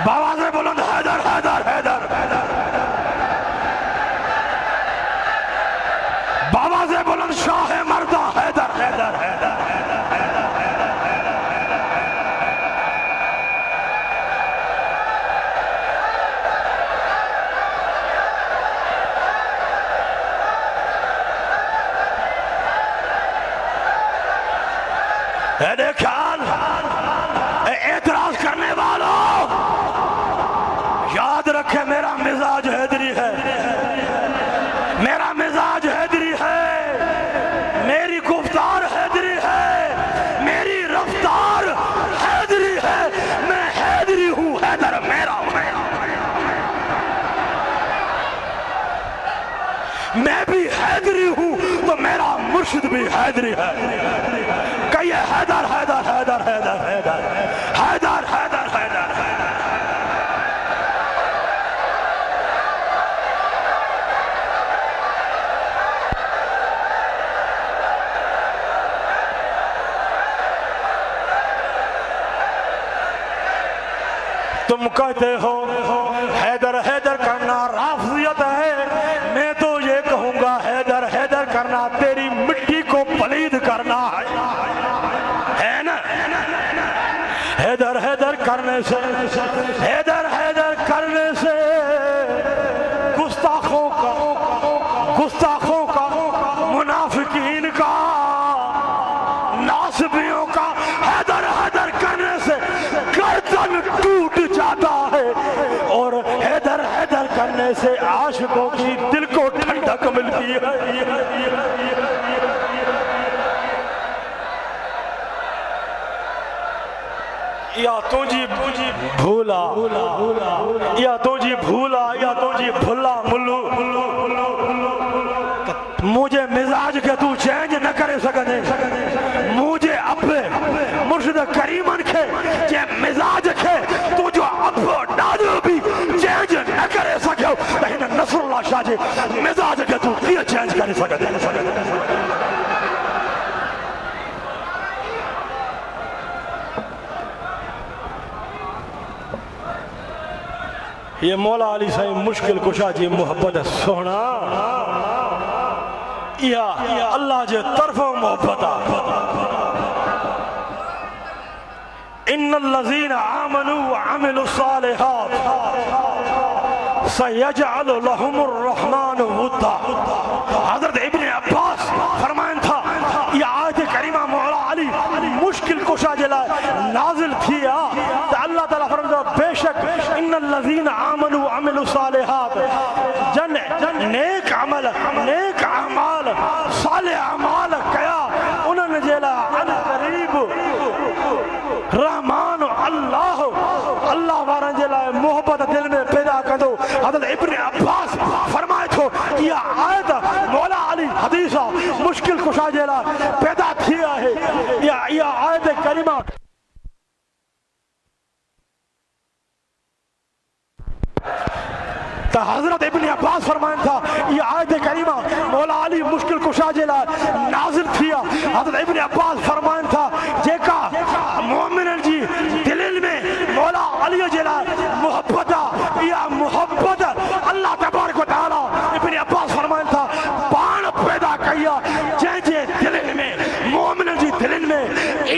बाबा से बुलंद हैदर हैदर हैदर बाबा से बुलंद शाह मर्दा हैदर हैदर हैदर ख्याल एतराज करने वालों याद रखे मेरा मिजाज हैदरी है मेरा मिजाज हैदरी है मेरी गुफ्तार हैदरी है मेरी रफ्तार हैदरी है मैं हैदरी हूँ हैदर मेरा मैं भी हैदरी हूँ तो मेरा मुर्शिद भी हैदरी है कहिए हैदर हैदर हैदर हैदर हैदर हैदर हैदर हैदर तुम कहते हो हैदर हैदर करना राफियत है मैं तो ये कहूंगा हैदर हैदर करना तेरी मिट्टी को पलीद करना है ना हैदर हैदर करने से हैदर हैदर करने से गुस्ताखों का मुनाफिकीन का नासबियों का हैदर हैदर करने से गर्दन टूट जाता है और हैदर हैदर करने से आशिकों की दिल को ठंडक मिलती है या तुझी भूला या तुझी भूला या तुझी भुला मुल्लू मुझे मिजाज के तू चेंज न करे सकते मुझे अब मुर्शिद करीमन के जे मिजाज के तू जो अब डालो भी चेंज न करे सको लेकिन नसरुल्लाह शाह जे मिजाज के तू किए चेंज करे सकते ये मौला अली साईं मुश्किल कुशा जी मोहब्बत सोना या अल्लाह जे तरफों मोहब्बत इन्नल्लज़ीना आमनू व अमिलुस सालिहात सयजअलु लहुमुर रहमानु वुद्दा हज़रत इब्ने अब्बास फरमान था ये आयत करीमा मौला अली मुश्किल कुशा जे लाए नाज़िल थी तो अल्लाह ताला फरमाता बेशक इन्नल्लज़ीना आमनू व अमिलुस सालिहात जन नेक अमल नेक अमाल साले अमाल कया उन्होंने जेला अल करीब रहमान अल्लाह अल्लाह वारन जेला मोहब्बत दिल में पैदा कदो हज़रत इब्ने अब्बास फरमाए थो ये आयत मौला अली हदीसा मुश्किल कुशा जेला पैदा थी है या आयत करीमा तो हजरत इब्ने अब्बास अब्बास फरमाइन था ये आयत करीमा मौला अली मुश्किल कुशा जे लाइ नाज़िल थिया। हज़रत इब्न अब्बास फरमाइन था जेका मोमिनन जी दिलनि में मौला अली जे लाइ मोहब्बत आहे इहा मोहब्बत अल्लाह तबारक व तआला इब्न अब्बास फरमाइन था पाण पैदा कई आहे जंहिंजे दिलनि में मोमिनन जी दिलनि में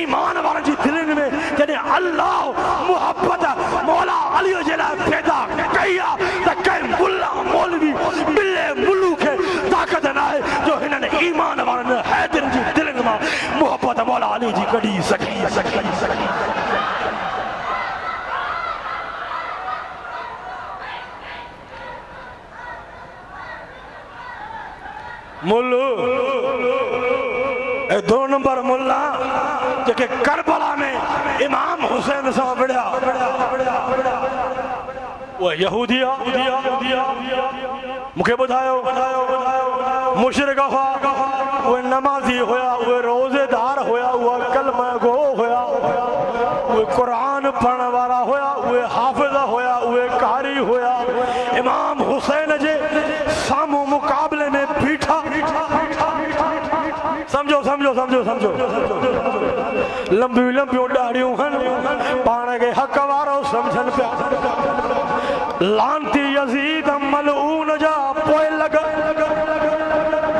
ईमान वारनि जी दिलनि में जॾहिं अल्लाह मोहब्बत मौला अली जे लाइ पैदा कई आहे त कंहिं मुल्ला मौलवी बिल्ले मुल्लू खे ताक़त न आहे जो हिननि ईमान वारनि हैदरनि जी दिलनि मां मोहब्बत मौला अली जी कढी सघी। मुल्लू ए 2 नंबर मुल्ला जेके करबला में इमाम हुसैन सां विढ़िया वो यहूदिया मूंखे ॿुधायो मुशरिक हुआ उहे नमाज़ी हुया उहे रोज़ेदार हुया उहे कलमा गो हुया उहे क़ुरान पढ़ण वारा हुया उहे हाफ़िज़ हुया उहे कारी हुया इमाम हुसैन जे साम्हूं मुक़ाबले में बीठा। समझो समझो समझो समझो लंबियूं लंबियूं ॾाढ़ियूं हन पाण खे हक़ वारो सम्झनि पिया लानती यज़ीद मलऊन जा पोइ लॻ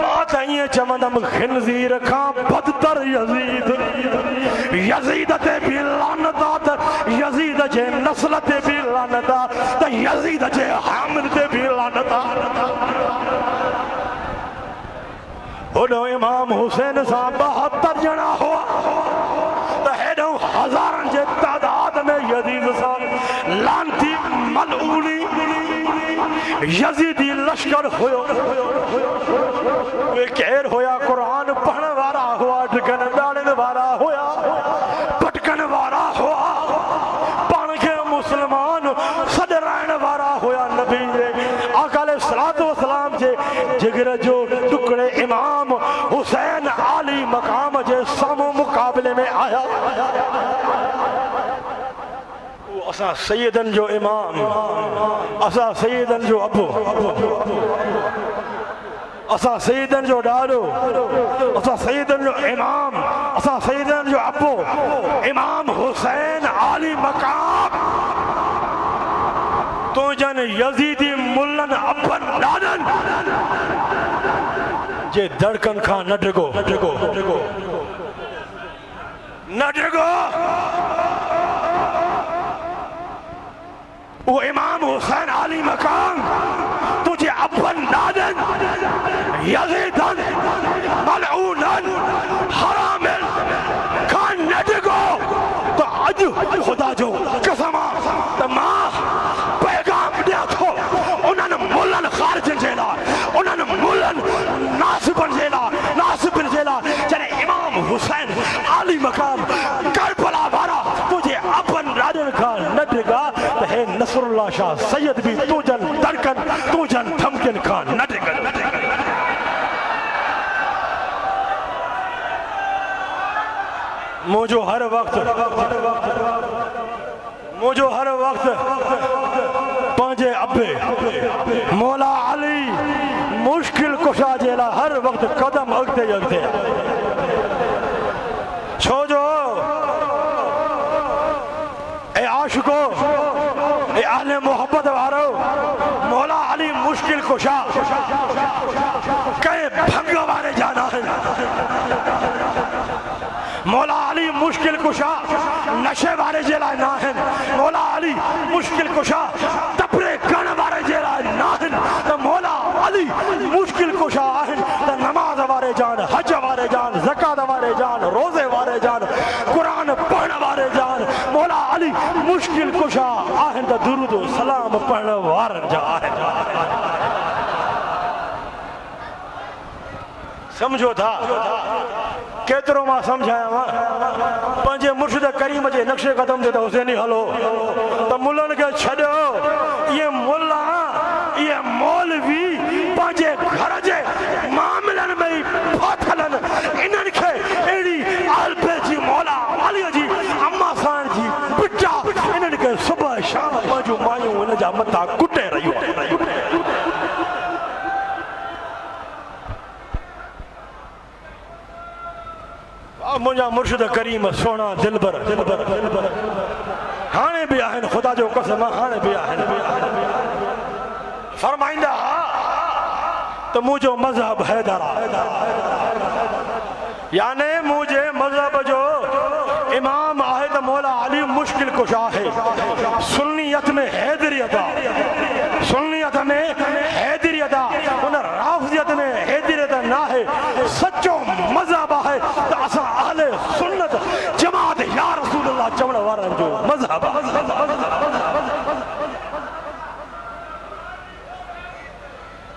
मां त ईअं चवंदमि खिनज़ीर खां बदतर यज़ीद ते बि लानत आहे त यज़ीद जे नस्ल ते बि लानत आहे त यज़ीद जे हामिल ते बि लानत आहे। होॾो इमाम हुसैन सां 72 ॼणा हुआ त हेॾो हज़ारनि जे तादाद में यज़ीद सां लानती मलऊनी यज़ीदी लश्कर हुयो। उहे केर हुया क़ुरान पढ़ण वारा हुआ ढिगन ॾाड़नि वारा हुया भटकण वारा हुआ पाण खे मुस्लमान सॾराइण वारा हुया। नबी जे आका अलैहिस्सलातु वस्सलाम जे जिगर जो टुकड़े इमाम हुसैन आली मकाम जे साम्हूं मुक़ाबले में आया। असां सैयदन जो इमाम असां सैयदन जो अबू असां सैयदन जो ॾाॾो असां सैयदन जो इमाम असां सैयदन जो अबू इमाम हुसैन आली मकाम तुंहिंजनि यज़ीदी मुल्लनि अबनि ॾाॾनि जे धड़कन खां न डिगो न डिगो। वो इमाम हुसैन आली मकाम तुझे अपन दादन यज़ीदन मलऊनन हरामिन खान न डिगो तो अज खुदा जो कसम त मां पैगाम ॾियां थो उन्हनि मुल्लनि ख़ारिजनि जे लाइ उन्हनि मुल्लनि नासिबनि जे लाइ जॾहिं इमाम हुसैन आली मकाम करबला वारा तुझे अपन ॾाॾनि खां न डिगा त हे नसरुल्लाह शाह सैयद भी तुझन धड़कन तुझन धमकिन खां न डिगन। मुझो हर वक्त पंहिंजे अबे मौला अली मुश्किल कुशा जे लाइ हर वक्त कदम अॻिते छो जो ए आशिको ए अहले मोहब्बत वारो मौला अली मुश्किल कुशा कंहिं भंग वारे जाना आहिनि। मौला अली मुश्किल कुशा नशे वारे जे लाइ न आहिनि। मौला अली मुश्किल कुशा तपरे करण वारे जे लाइ न आहिनि त मौला अली मुश्किल कुशा आहिनि त नमाज़ वारे जान हज वारे जान ज़कात वारे जान रोज़े वारे जान क़ुरान पढ़ण वारे जान मौला अली मुश्किल कुशा आहिनि त दुरूद सलाम पढ़ण वारनि जा आहिनि। समझो था केतिरो मां सम्झायां पंहिंजे मुर्शिद करीम जे नक्शे कदम ते त हुसैनी हलो त मुल्लनि खे छॾियो इहे मुल्ला इहे मौलवी पंहिंजे घर जे मामलनि में ई फाथल आहिनि। इन्हनि खे अहिड़ी आलबे जी मौला अलीअ जी अम्मा साण जी पिटा इन्हनि खे सुबुह शाम पंहिंजूं मायूं हिन जा मथां कुटे रहियूं आहिनि। मुझा मुर्शिद करीम सोना दिलबर हाने भी आहिन खुदा जो कसम हाने भी आहिन फरमाइंदा तो मुझो मजहब हैदरा यानी मुझे मजहब जो इमाम आहे तो मौला अली मुश्किल कुशा है सुन्नियत में हैदरियत सुन्नियत में हैदरियत उन राफियत में हैदरियत ना है सच्चो मजहब है तो असा अहले सुन्नत जमात या रसूल अल्लाह चवण वारन जो मजहब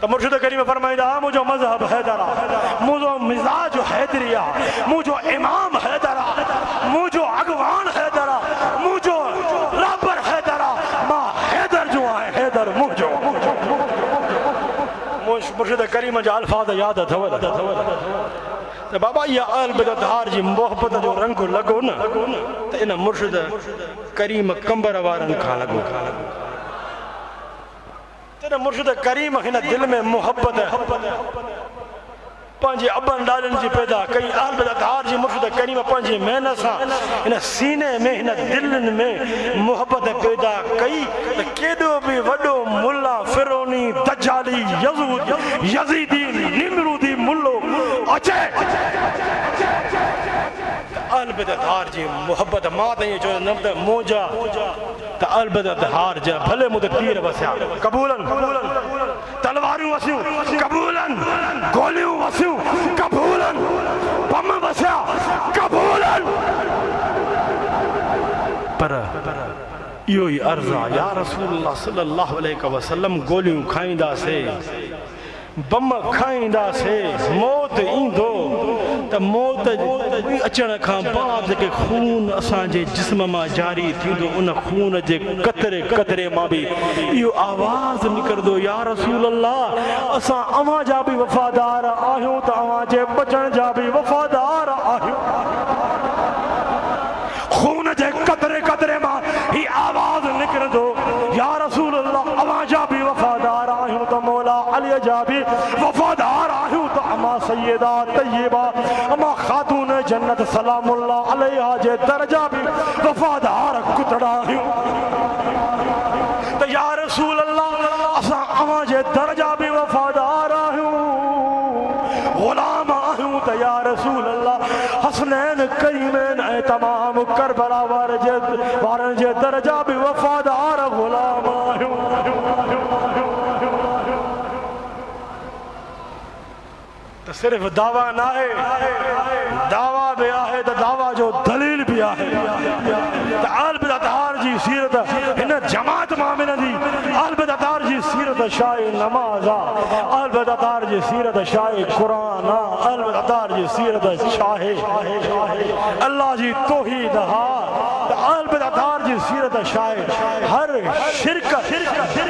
तो मुर्शिद करीम फरमाइंदा मुझो मजहब हैदरा मुझो मिजाज हैदरिया मुझो इमाम हैदरा मुझो अगवान हैदरा मुझो रबर हैदरा मां हैदर जो है हैदर मुझो मुर्शिद करीम जा अल्फाज याद अथव तो बाबा ये आल बिदतहार जी मोहब्बत जो रंग लगो न तो इन मुर्शिद करीम कंबर वारन खा लगो तेरे मुर्शिद करीम हिन दिल में मोहब्बत है पंहिंजे अबन डालन जी पैदा कई आल बिदतहार जी मुर्शिद करीम पंहिंजी मेहनत सां हिन सीने में हिन दिलनि में मोहब्बत पैदा कई त केॾो बि वॾो मुल्ला फिरोनी दज्जाली यज़ीदी निमरूदी मुल्लो अचे आल बिदतहार जी मोहब्बत मां त ईअं चयो न त मोजा त आल बिदतहार जा भले मूं ते तीर वसिया कबूलन तलवारूं वसियूं कबूलन गोलियूं वसियूं कबूलन बम वसिया कबूलन पर इहो ई अर्ज़ आहे या रसूलल्लाह सल्लल्लाहु अलैहि वसल्लम गोलियूं खाईंदासीं बम खाईंदासीं मौत ईंदो त मौत अचण खां बाद जेके खून असांजे जिस्म मां जारी थींदो उन खून जे कतरे कतरे मां बि इहो आवाज़ निकिरंदो या रसूल अल्लाह असां अव्हां जा बि वफ़ादार आहियूं त अव्हां जे बचण जा बि वफ़ादार आहियूं खून जे कतरे कतरे मां ही आवाज़ निकिरंदो या रसूल अल्लाह अव्हां जा बि वफ़ादार आहियूं त मौला अली जा बि वफ़ादार आहियूं त अमा सैयदा तय्यबा अमा खातून जन्नत सलामुल्लाह अलैहा जे दर्जा बि वफ़ादार कुतड़ा आहियूं त या रसूल अल्लाह असां अव्हां जे दर्जा बि वफ़ादार आहियूं ग़ुलाम आहियूं त या रसूल अल्लाह हसनैन करीमैन ऐं तमाम करबला वारनि जे दर्जा बि वफ़ादार ग़ुलाम आहियूं तो सिर्फ दावा ना है दावा भी आहे तो दावा जो दलील भी आहे तो आल बिदतहार जी सीरत इन जमात मां मिलंदी आल बिदतहार जी सीरत शाए नमाज आल बिदतहार जी सीरत शाए कुरान आल बिदतहार जी सीरत शाहे अल्लाह जी तौहीद हा आल बिदतहार जी सीरत शाए हर शिरक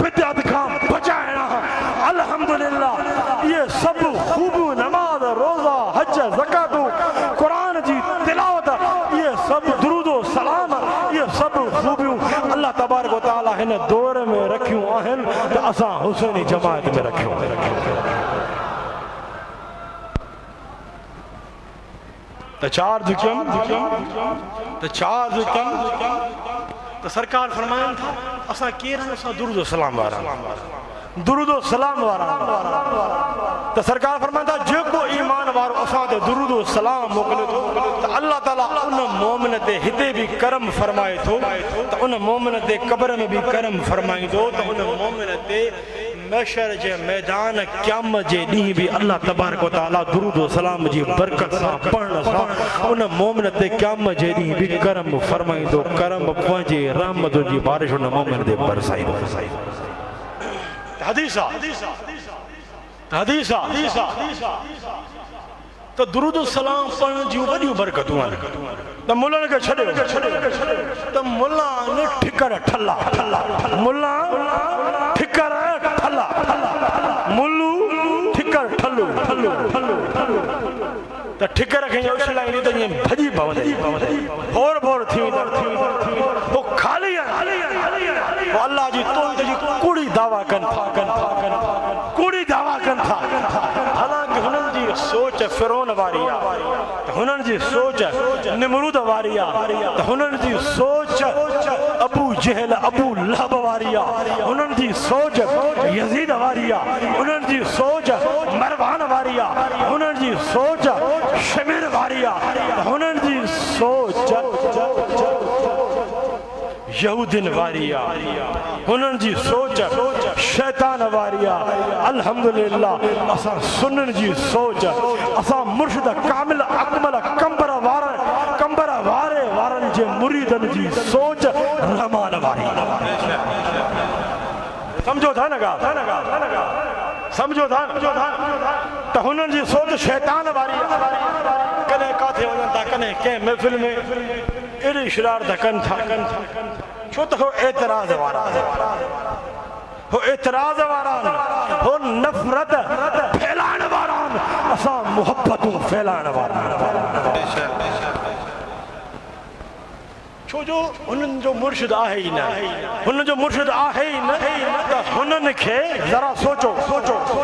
बिदअत खां बचाइणा अल्हम्दुलिल्लाह ये सब खूबियूं नमाज रोज़ा हज ज़कातूं कुरान जी तिलावत ये सब दुरूद सलाम ये सब खूबियूं अल्लाह तबारक व तआला हिन दौर में रखियूं आहिनि त असां हुसैनी जमात में रखियूं त चार्ज कम त सरकार फरमाइनि था असां केरु असां दुरूद सलाम वारा दुरूद सलाम वारा तो सरकार फरमाता जेको ईमान वारो असां ते दुरूद सलाम मोकिले थो त अल्लाह ताला उन मोमिन ते हिते बि करम फरमाए थो त उन मोमिन ते क़ब्र में बि करम फरमाईंदो त उन मोमिन ते महशर जे मैदान क़यामत जे ॾींहुं बि अल्लाह तबारक व तआला दुरूद सलाम जी बरकत सां पढ़ण सां उन मोमिन ते क़यामत जे ॾींहुं बि करम फरमाईंदो करम पंहिंजे रहमतुनि जी बारिश उन मोमिन ते बरसाईंदो हदीसा तो दुरूद सलाम पढ़ण जूं वॾियूं बरकतूं आहिनि त मुल्लनि खे छॾियो त मुल्ला ने ठिकर ठल्ला मुल्ला ठिकर ठल्ला मुल्लू ठिकर ठल्लू त ठिकर खे उछलाईंदी त ईअं भॼी पवंदी भोर भोर थी वो खाली वो अल्लाह जी तौहीद जी कूड़ी दावा कनि था कूड़ी दावा कनि था हालांकि हुननि जी सोच फिरौन वारी आहे त हुननि जी सोच हुननि जी सोच अबू जहल अबू लहब वारी आहे, हुननि जी सोच यज़ीद वारी आहे, हुननि जी सोच मरवान वारी आहे, हुननि जी सोच शमीर वारी आहे, हुननि जी सोच यहूदिन वारी आहे, हुननि जी सोच शैतान वारी आहे। अल्हम्दुलिल्लाह असां सुन्ननि जी सोच, असां मुर्शिद कामिल अकमल कंबर वारे वारनि जे मुरीदनि जी सोच रहमान वारी। समझो था न ॻाल्हि, समझो था त हुननि जी सोच शैतान वारी आहे। कॾहिं किथे वञनि था, कॾहिं कंहिं महफ़िल में अहिड़ी शरारत कनि था, छो त हो एतिराज़ वारा, हो एतिराज़ वारा, हो नफ़रत फैलाइण वारा, असां मुहबतूं फैलाइण वारा। छो जो हुननि जो मुर्शिद आहे ई न, हुननि जो मुर्शिद आहे ई न, त हुननि खे ज़रा सोचो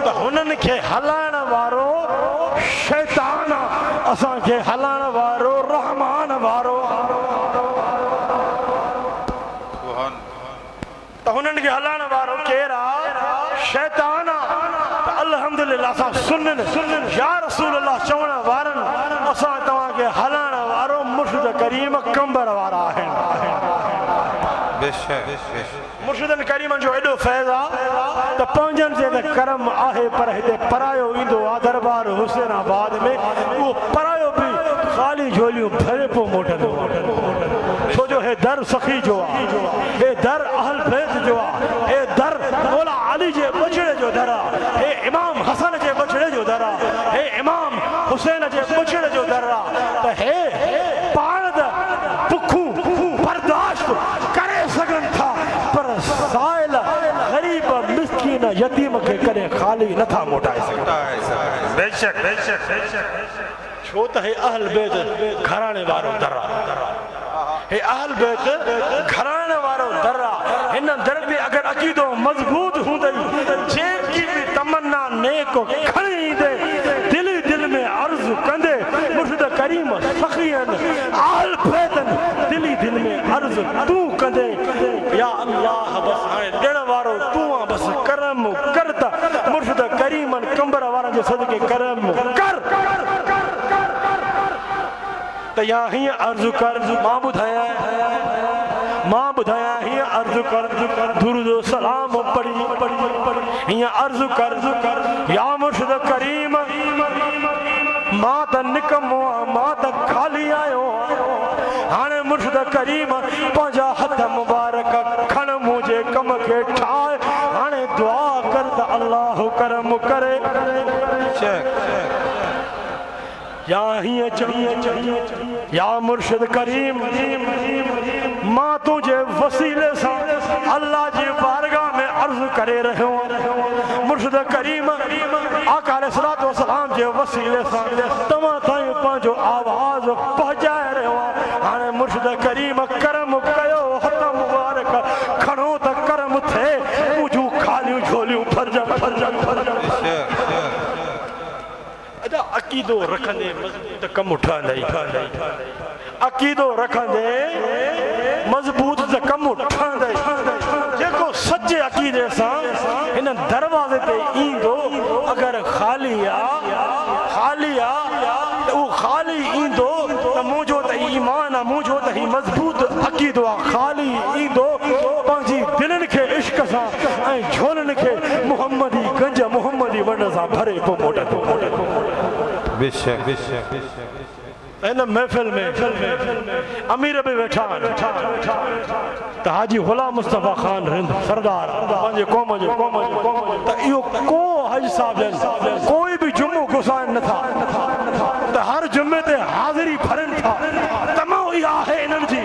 त हुननि खे हलाइण वारो शैतान, असांखे हलाइण वारो रहमान वारो। त हुननि खे हलाइण वारो केरु आहे? शैतान आहे। अल्हम्दुलिल्लाह असां सुन्ननि या रसूल अल्लाह चवण वारनि, असां तव्हांखे हलाइण वारो मुर्शिद करीम कंबर वारा आहिनि। मुर्शिदनि करीमनि जो एॾो फैज़ आहे त पंहिंजनि जे त करम आहे, पर हिते परायो ईंदो आहे दरबार हुसैनाबाद में, उहो परायो बि ख़ाली झोलियूं भरे पोइ मोटंदो। छो जो हे दर सखी जो आहे, हे दर अहल बैत जो आहे, हे दर मौला अली जे बछड़े जो दर आहे, हे इमाम हसन जे बछड़े जो दर आहे, हे इमाम हुसैन जे बछड़े जो दर आहे। त हे पाण त बुखूं बर्दाश्त करे सघनि था, पर साइल ग़रीब मिस्कीन यतीम खे कॾहिं ख़ाली नथा मोटाए सघनि। बेशक छो त हे अहल बैत घराणे वारो दर आहे, हे अहल बैत घराणे वारो दर आहे। हिन दर ते अगरि अक़ीदो मज़बूत हूंदई, जेकी बि तमन्ना नेक खणी ईंदे, दिल में अर्ज़ कंदे मुर्शिद करीम सखीअन अहल बैतन दिल में अर्ज़ तूं कंदे, या अल्लाह बस हाणे ॾिण वारो तूं आहे, बस करम कर, त मुर्शिद करीमन कंबर वारनि जे सदके करम कर। त या हीअं अर्ज़ु कर, मां ॿुधायां हीअं अर्ज़ु कर, दुरूद सलाम पढ़ी हीअं अर्ज़ु कर, या मुर्शिद करीम मां त निकमो आहियां, मां त खाली आयो आहियां। हाणे मुर्शिद करीम पंहिंजा हथ मुबारक खण, मुंहिंजे कम खे ठाहे, हाणे दुआ कर त अल्लाह करम करे। या हीअं चई, या मुर्शिद करीम मां तुंहिंजे वसीले सां अल्लाह जी बारगाह में अर्ज़ करे रहियो आहियां। मुर्शिद करीम आका अलैहिस्सलातु वस्सलाम जे वसीले सां तव्हां ताईं पंहिंजो आवाज़ पहुचाए रहियो आहियां। हाणे मुर्शिद करीम करम कयो, हथ मुबारक खणो त करम थिए, मुंहिंजूं ख़ालियूं झोलियूं भरजनि। अक़ीदो रखंदे त कमु ठहंदई, अक़ीदो रखंदे मज़बूत त कमु ठहंदई। जेको सचे अक़ीदे सां हिन दरवाज़े ते ईंदो, अगरि ख़ाली आहे त उहो ख़ाली ईंदो त मुंहिंजो त ईमान आहे, मुंहिंजो त ही मज़बूत अक़ीदो आहे। ख़ाली ईंदो पंहिंजी दिलनि खे इश्क सां ऐं झोलनि खे मुहम्मदी गंज मुहम्मदी वंड सां भरे पोइ मोटंदो। हिन महफ़िल में अमीर बि वेठा आहिनि, त हाजी गुलाम मुस्तफ़ा ख़ान रिंद सरदार पंहिंजे क़ौम जो, त इहो को हज साहब जन कोई बि जुमो घुसाइनि नथा, त हर जुमे ते हाज़िरी भरनि था। तमामु इहा आहे इन्हनि जी,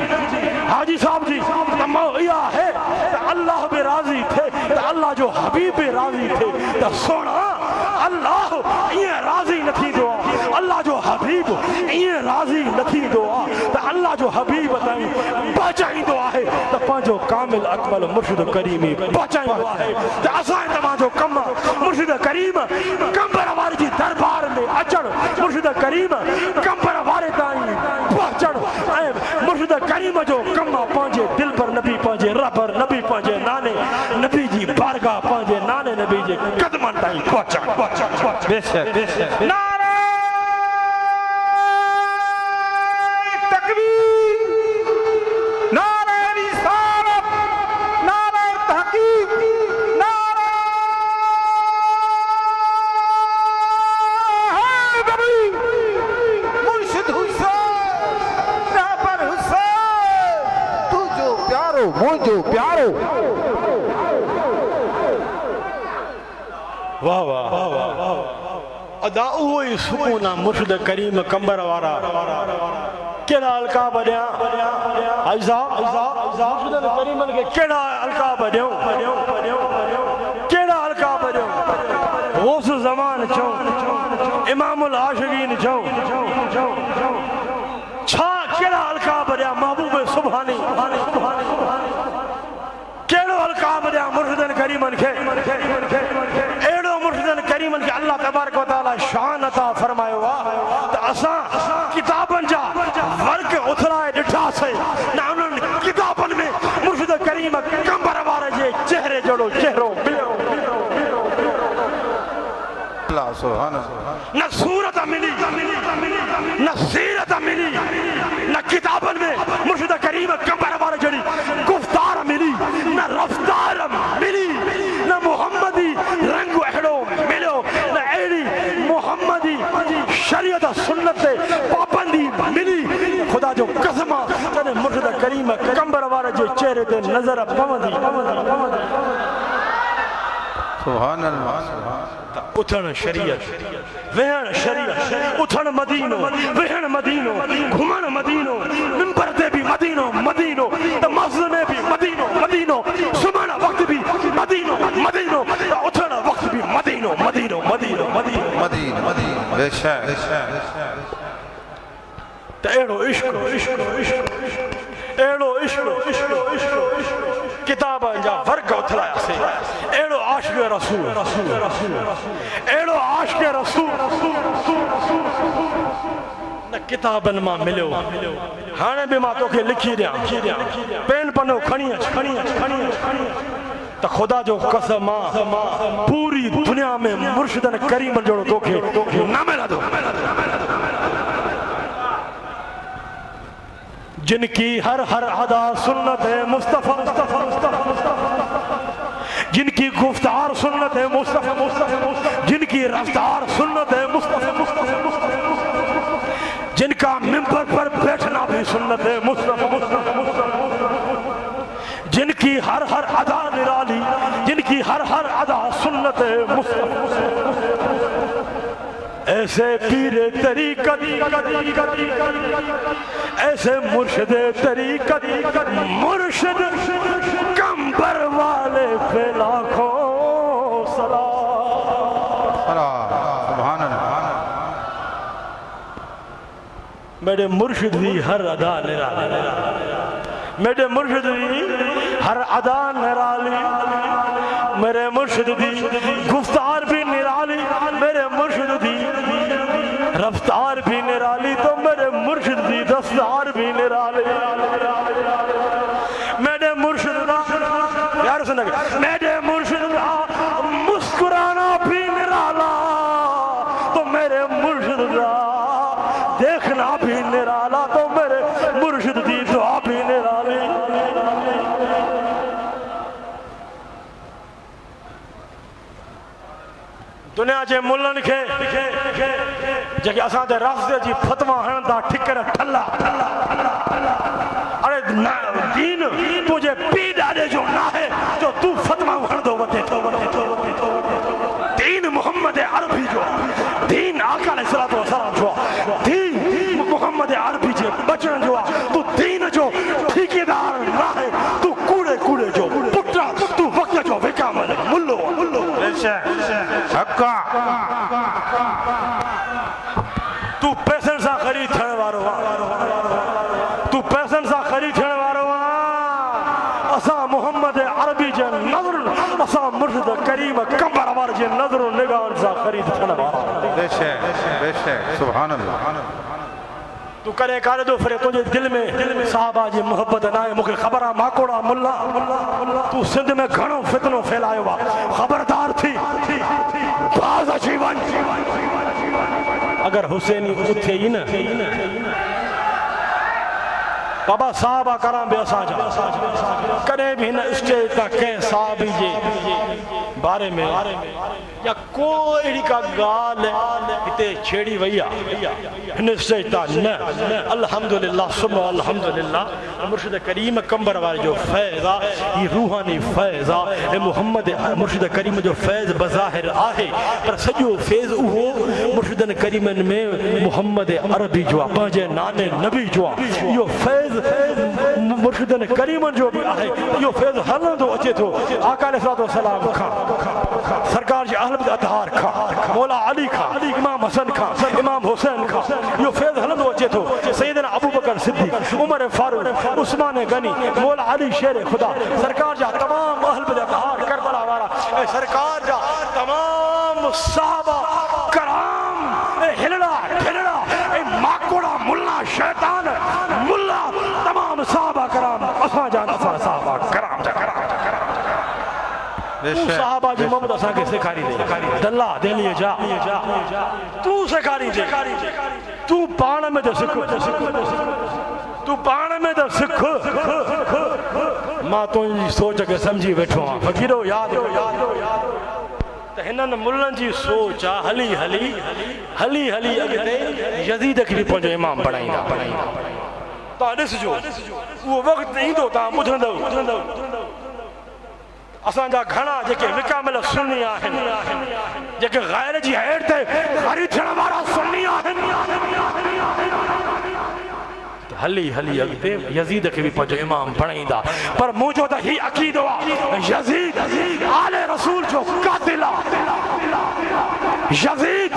हाजी साहब जी तमामु इहा आहे त अल्लाह बि राज़ी थिए, त अल्लाह जो हबीब बि राज़ी थिए। त सोना अल्लाह ईअं राज़ी न थींदो आहे, अल्लाह जो हबीब ईअं राज़ी न थींदो आहे, त अल्लाह जो हबीब ताईं पहुचाईंदो आहे, त पंहिंजो कामिल अकमल मुर्शिद करीमी पहुचाईंदो आहे। त असां तव्हांजो कमु मुर्शिद करीम कंबर वारे जी दरबार में अचणु, मुर्शिद करीम कंबर वारे ताईं पहुचणु, ऐं मुर्शिद करीम नबी जे कदमन ताईं पहुंचा बेशक नारे तकबीर नारे रिसालत नारे तहकीक नारे हैदरी मुर्शिद हुसैन रहबर हुसैन तू जो प्यारो मुझो प्यारो। वाह वाह अदा उहो ई सुकून आहे मुर्शिद करीम कंबर वारा कहिड़ा अलकाब ॾियां हाजी साहब मुर्शिद करीमनि खे कहिड़ा अलकाब ॾियूं कहिड़ा अलकाब ॾियूं गौस ज़मान चऊं इमामुल आशिकीन चऊं छा कहिड़ा अलकाब ॾियां महबूब सुभानी कहिड़ो अलकाब ॾियां मुर्शिदनि करीमनि खे अहिड़ो मुर्शिदनि करीमनि खे अल्लाह तबारक व तआला शान अता फरमायो आहे त असां किताबनि जा वर्क उथराए ॾिठासीं न उन्हनि किताबनि में मुर्शिद करीम कंबर वारे जे चेहरे जहिड़ो चेहरो मिलियो न सूरत मिली न सीरत मिली न किताबनि में मुर्शिद करीम कंबर वारे जहिड़ी गुफ्तार मिली न रफ्तार मिली न मुहम्मदी रंग अहिड़ो मिलियो न अहिड़ी मुहम्मदी शरीयत सुन्नत ते पाबंदी मिली ख़ुदा जो कसम आहे तॾहिं मुर्शिद करीम कंबर वारे जे चेहरे ते नज़र पवंदी सुभान अल्लाह उथण शरीयत वेहण शरीयत उथण मदीनो वेहण मदीनो घुमण मदीनो मिंबर ते भी मदीनो मदीनो त मस्जिद में भी मदीनो मदीनो सुमण वक्त भी मदीनो मदीनो उथण वक्त भी मदीनो मदीनो मदीनो मदीनो मदीना मदीना बेशक त अहिड़ो इश्क अहिड़ो इश्क किताबनि जा वर्ग उथरायासीं अहिड़ो आशिक़ रसूल अहिड़ो आशिक़ रसूल न किताबनि मां मिलियो हाणे बि मां तोखे लिखी ॾियां पेन पनो खणी अच त ख़ुदा जो कसम आहे पूरी दुनिया में मुर्शिदनि करीमनि जहिड़ो तोखे न मिलंदो जिनकी हर हर अदा सुन्नत है मुस्तफा जिनकी गुफ्तार सुन्नत है मुस्तफा जिनकी रफ्तार सुन्नत है मुस्तफा जिनका मिंबर पर बैठना भी सुन्नत है मुस्तफा जिनकी हर हर अदा निराली जिनकी हर हर अदा सुन्नत है मुस्तफा ऐसे पीरे तरीकत ऐसे मुर्शिद तरीकत मुर्शिद कंबर वाले पे लाखों सुभान अल्लाह मेरे मुर्शिद भी हर अदा निराली मेरे मुर्शिद भी हर अदा निराली मेरे मुर्शिद दी गुफ्तार भी निराली मेरे मुर्शिद दी रफ्तार भी निराली तो मेरे मुर्शिद दी दस्तार भी निराली मेरे मुर्शिद यार सुन मेरे मुर्शिद का मुस्कुराना भी निराला तो मेरे मुर्शिद का देखना भी निराला तो मेरे मुर्शिद दी दुआ भी निराली दुनिया जे मुल्लनि खे जेके असां ते रास्ते जी फतवा हणनि था ठिकर ठल्ला अरे दीन तुंहिंजे पीउ ॾाॾे जो न आहे जो तूं फतवा हणंदो वठे थो दीन मोहम्मद अरबी जो दीन आका अलैहिस्सलातु वस्सलाम जो दीन मोहम्मद अरबी जे बचण जो आहे तूं दीन जो ठेकेदार न आहे तूं कूड़े कूड़े जो पुट तूं वक़्त जो विकामल मुल्लो हक्का तूं पैसनि सां ख़रीद थियण वारो तूं पैसनि सां ख़रीद थियण वारो असां मोहम्मद अरबी जे नज़र असां मुर्शिद करीम कंबर वारे जे नज़र निगाहनि सां ख़रीद थियण वारा बेशक बेशक सुभान अल्लाह तूं कॾहिं काॾे थो फिरे तुंहिंजे दिलि में साहबा जी मोहबत न आहे मूंखे ख़बर आहे माकोड़ा मुल्ला तूं सिंध में घणो फितनो फैलायो आहे ख़बरदार थी अगर हुसैनी उथे ही न बाबा साहबा करां बि असांजा कॾहिं बि हिन स्टेज तां कंहिं साहबी जे बारे में या को अहिड़ी का ॻाल्हि हिते छेड़ी वई आहे हिन स्टेज तां न अल्हम्दुलिल्लाह सुबह अल्हम्दुलिल्लाह मुर्शिद करीम कंबर वारे जो फैज़ आहे ही रूहानी फैज़ आहे ऐं मोहम्मद मुर्शिद करीम जो फैज़ बज़ाहिर आहे पर सॼो फैज़ उहो मुर्शिदनि करीमनि में मोहम्मद अरबी जो आहे पंहिंजे नाने नबी जो आहे इहो फैज़ मुर्शिदनि करीमनि जो बि आहे इहो फैज़ हलंदो अचे थो आका अलैहिस्सलाम खां सरकार जे अहल अतहार खां मौला अली खां इमाम हसन खां इमाम हुसैन खां इहो फैज़ हलंदो अचे थो सैयदना अबू बकर सिद्दीक़ उमर फारूक उस्मान गनी मौला अली शेर खुदा सरकार जा तमाम अहल अतहार करबला वारा ऐं सरकार जा तमाम साहबा कराम ऐं हिलड़ा ठिलड़ा ऐं माकोड़ा मुल्ला शैतान मुल्ला तमाम साहबा कराम असांजा साहबा कराम जा तू साहबा जी मोहम्मद असा के सिखारी दे दल्ला दिल्ली जा तू सिखारी दे तू पाण में तो सिख तू पाण में तो सिख मां तुझी सोच के समझी बैठो हां फकीरो याद त हिननि मुल्लनि जी सोच आहे हली हली हली हली अॻिते यज़ीद खे बि पंहिंजो इमाम बणाईंदा तव्हां ॾिसजो उहो वक़्तु ईंदो तव्हां ॿुधंदव असांजा घणा जेके विकामिल सुन्नी आहिनि जेके ग़ैर जी हैड ते हरी थियण वारा सुन्नी आहिनि हली हली अॻिते यज़ीद खे बि पंहिंजो इमाम बणाईंदा पर मुंहिंजो त ही अक़ीदो आहे यज़ीद आले रसूल जो कातिल आहे यज़ीद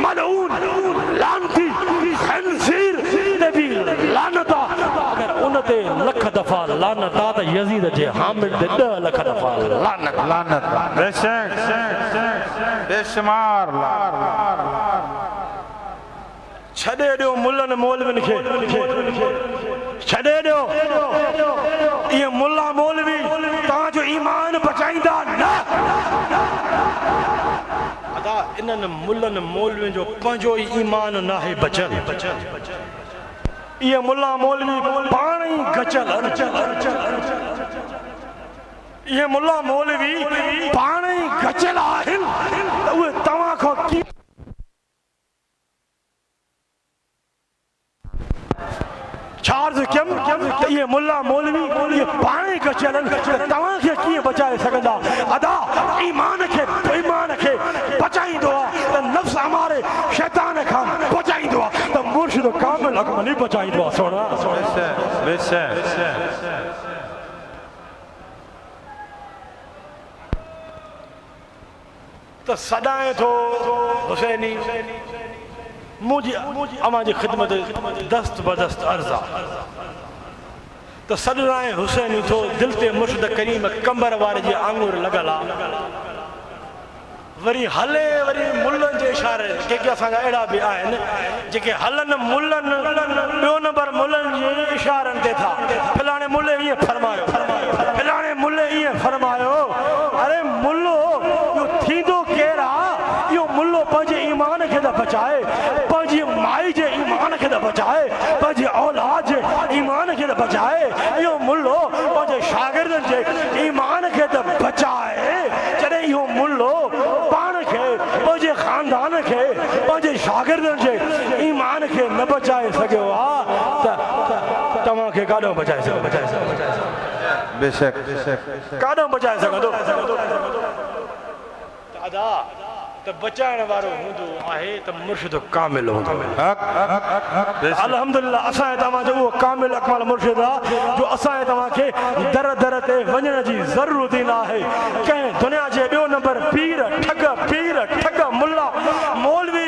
मलऊन लानती खंज़ीर ते बि लानत आहे अगर उन ते लख दफ़ा लानत आहे त यज़ीद जे हामिल ते 10 लख दफ़ा लानत बेशक बेशुमार छॾे ॾियो मुल्लनि मौलवियुनि खे छॾे ॾियो इहे मुल्ला मौलवी तव्हांजो ईमान बचाईंदा न अदा इन्हनि मुल्लनि मौलवियुनि जो पंहिंजो ई ईमान नाहे बचल इहे मुल्ला मौलवी पाण ई गचल इहे मुल्ला मौलवी पाण ई गचल आहिनि त उहे तव्हां खां कीअं चार्ज कयम त इहे मुल्ला मौलवी इहे पाण ई गचल तव्हांखे कीअं बचाए सघंदा अदा ईमान खे बचाईंदो आहे त नफ़्स हमारे शैतान खां बचाईंदो आहे त मुर्शिद कामिल अकमली बचाईंदो आहे सोना त सदाए थो हुसैनी मुझी अमां जी ख़िदमत दस्त बदस्त अर्ज़ा त सदराए हुसैनी थो दिल ते मुर्शिद करीम कंबर वारे जे आंगुर लॻल आहे वरी हले वरी मुल्लनि जे इशारे के असांजा अहिड़ा बि आहिनि जेके हलनि मुल्लनि ॿियो नंबर मुल्लनि जे इशारनि ते था फलाणे मुल्ले ईअं फरमायो फलाणे मुल्ले ईअं फरमायो अरे मुल्लो इहो थींदो केरु आहे इहो मुल्लो पंहिंजे ईमान खे त बचाए पंहिंजी माई जे ईमान खे त बचाए पंहिंजे औलाद जे ईमान खे त बचाए इहो मुल्लो पंहिंजे शागिर्दनि जे ईमान खे त बचाए जॾहिं इहो मुल्लो पाण खे पंहिंजे ख़ानदान खे पंहिंजे शागिर्दनि जे ईमान खे न बचाए सघियो आहे त तव्हांखे काॾों बचाए सघो बेशक काॾों बचाए सघंदो अदा त बचाइण वारो हूंदो आहे त मुर्शिद कामिल हूंदो अल्हम्दुलिल्लाह असांजे तव्हांजो उहो कामिल अकमल मुर्शिद आहे जो असांजे तव्हांखे दर दर ते वञण जी ज़रूरत ई न आहे कंहिं दुनिया जे ॿियो नंबर पीर ठग मुल्ला मौलवी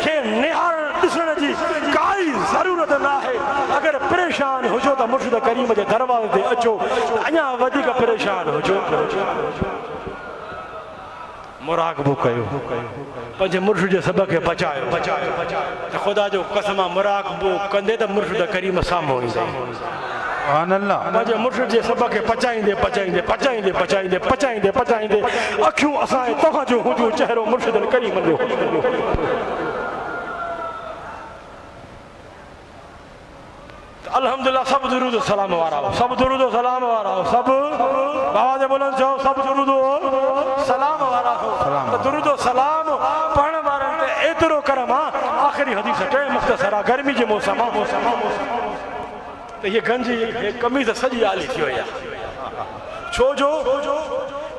खे निहारण ॾिसण जी काई ज़रूरत न आहे अगरि परेशान हुजो त मुर्शिद करीम जे दरवाज़े ते अचो अञा वधीक परेशान हुजो मुराक़बो कयो पंहिंजे मुर्शिद जे सब खे बचायो त ख़ुदा जो कसम मुराक़बो कंदे त मुर्शिद करीम साम्हूं ईंदे पंहिंजे मुर्शिद जे सब खे पचाईंदे अखियूं असांजे तव्हांजो हुजो चहिरो मुर्शिद करीम जो अल्हम्दुलिल्लाह सब दुरूद सलाम वारा हो, सब दुरूद सलाम वारा हो, सब आवाज़ बुलंद चओ सब दुरूद सलाम वारा हो। तो दुरूद सलाम पढ़ण वारनि ते एतिरो करम आहे। आख़िरी हदीस टे मुख़्तसर आहे, गर्मी जे मौसम आहे त ये गंजी कमीज़ सॼी आली थी वई आहे। छो जो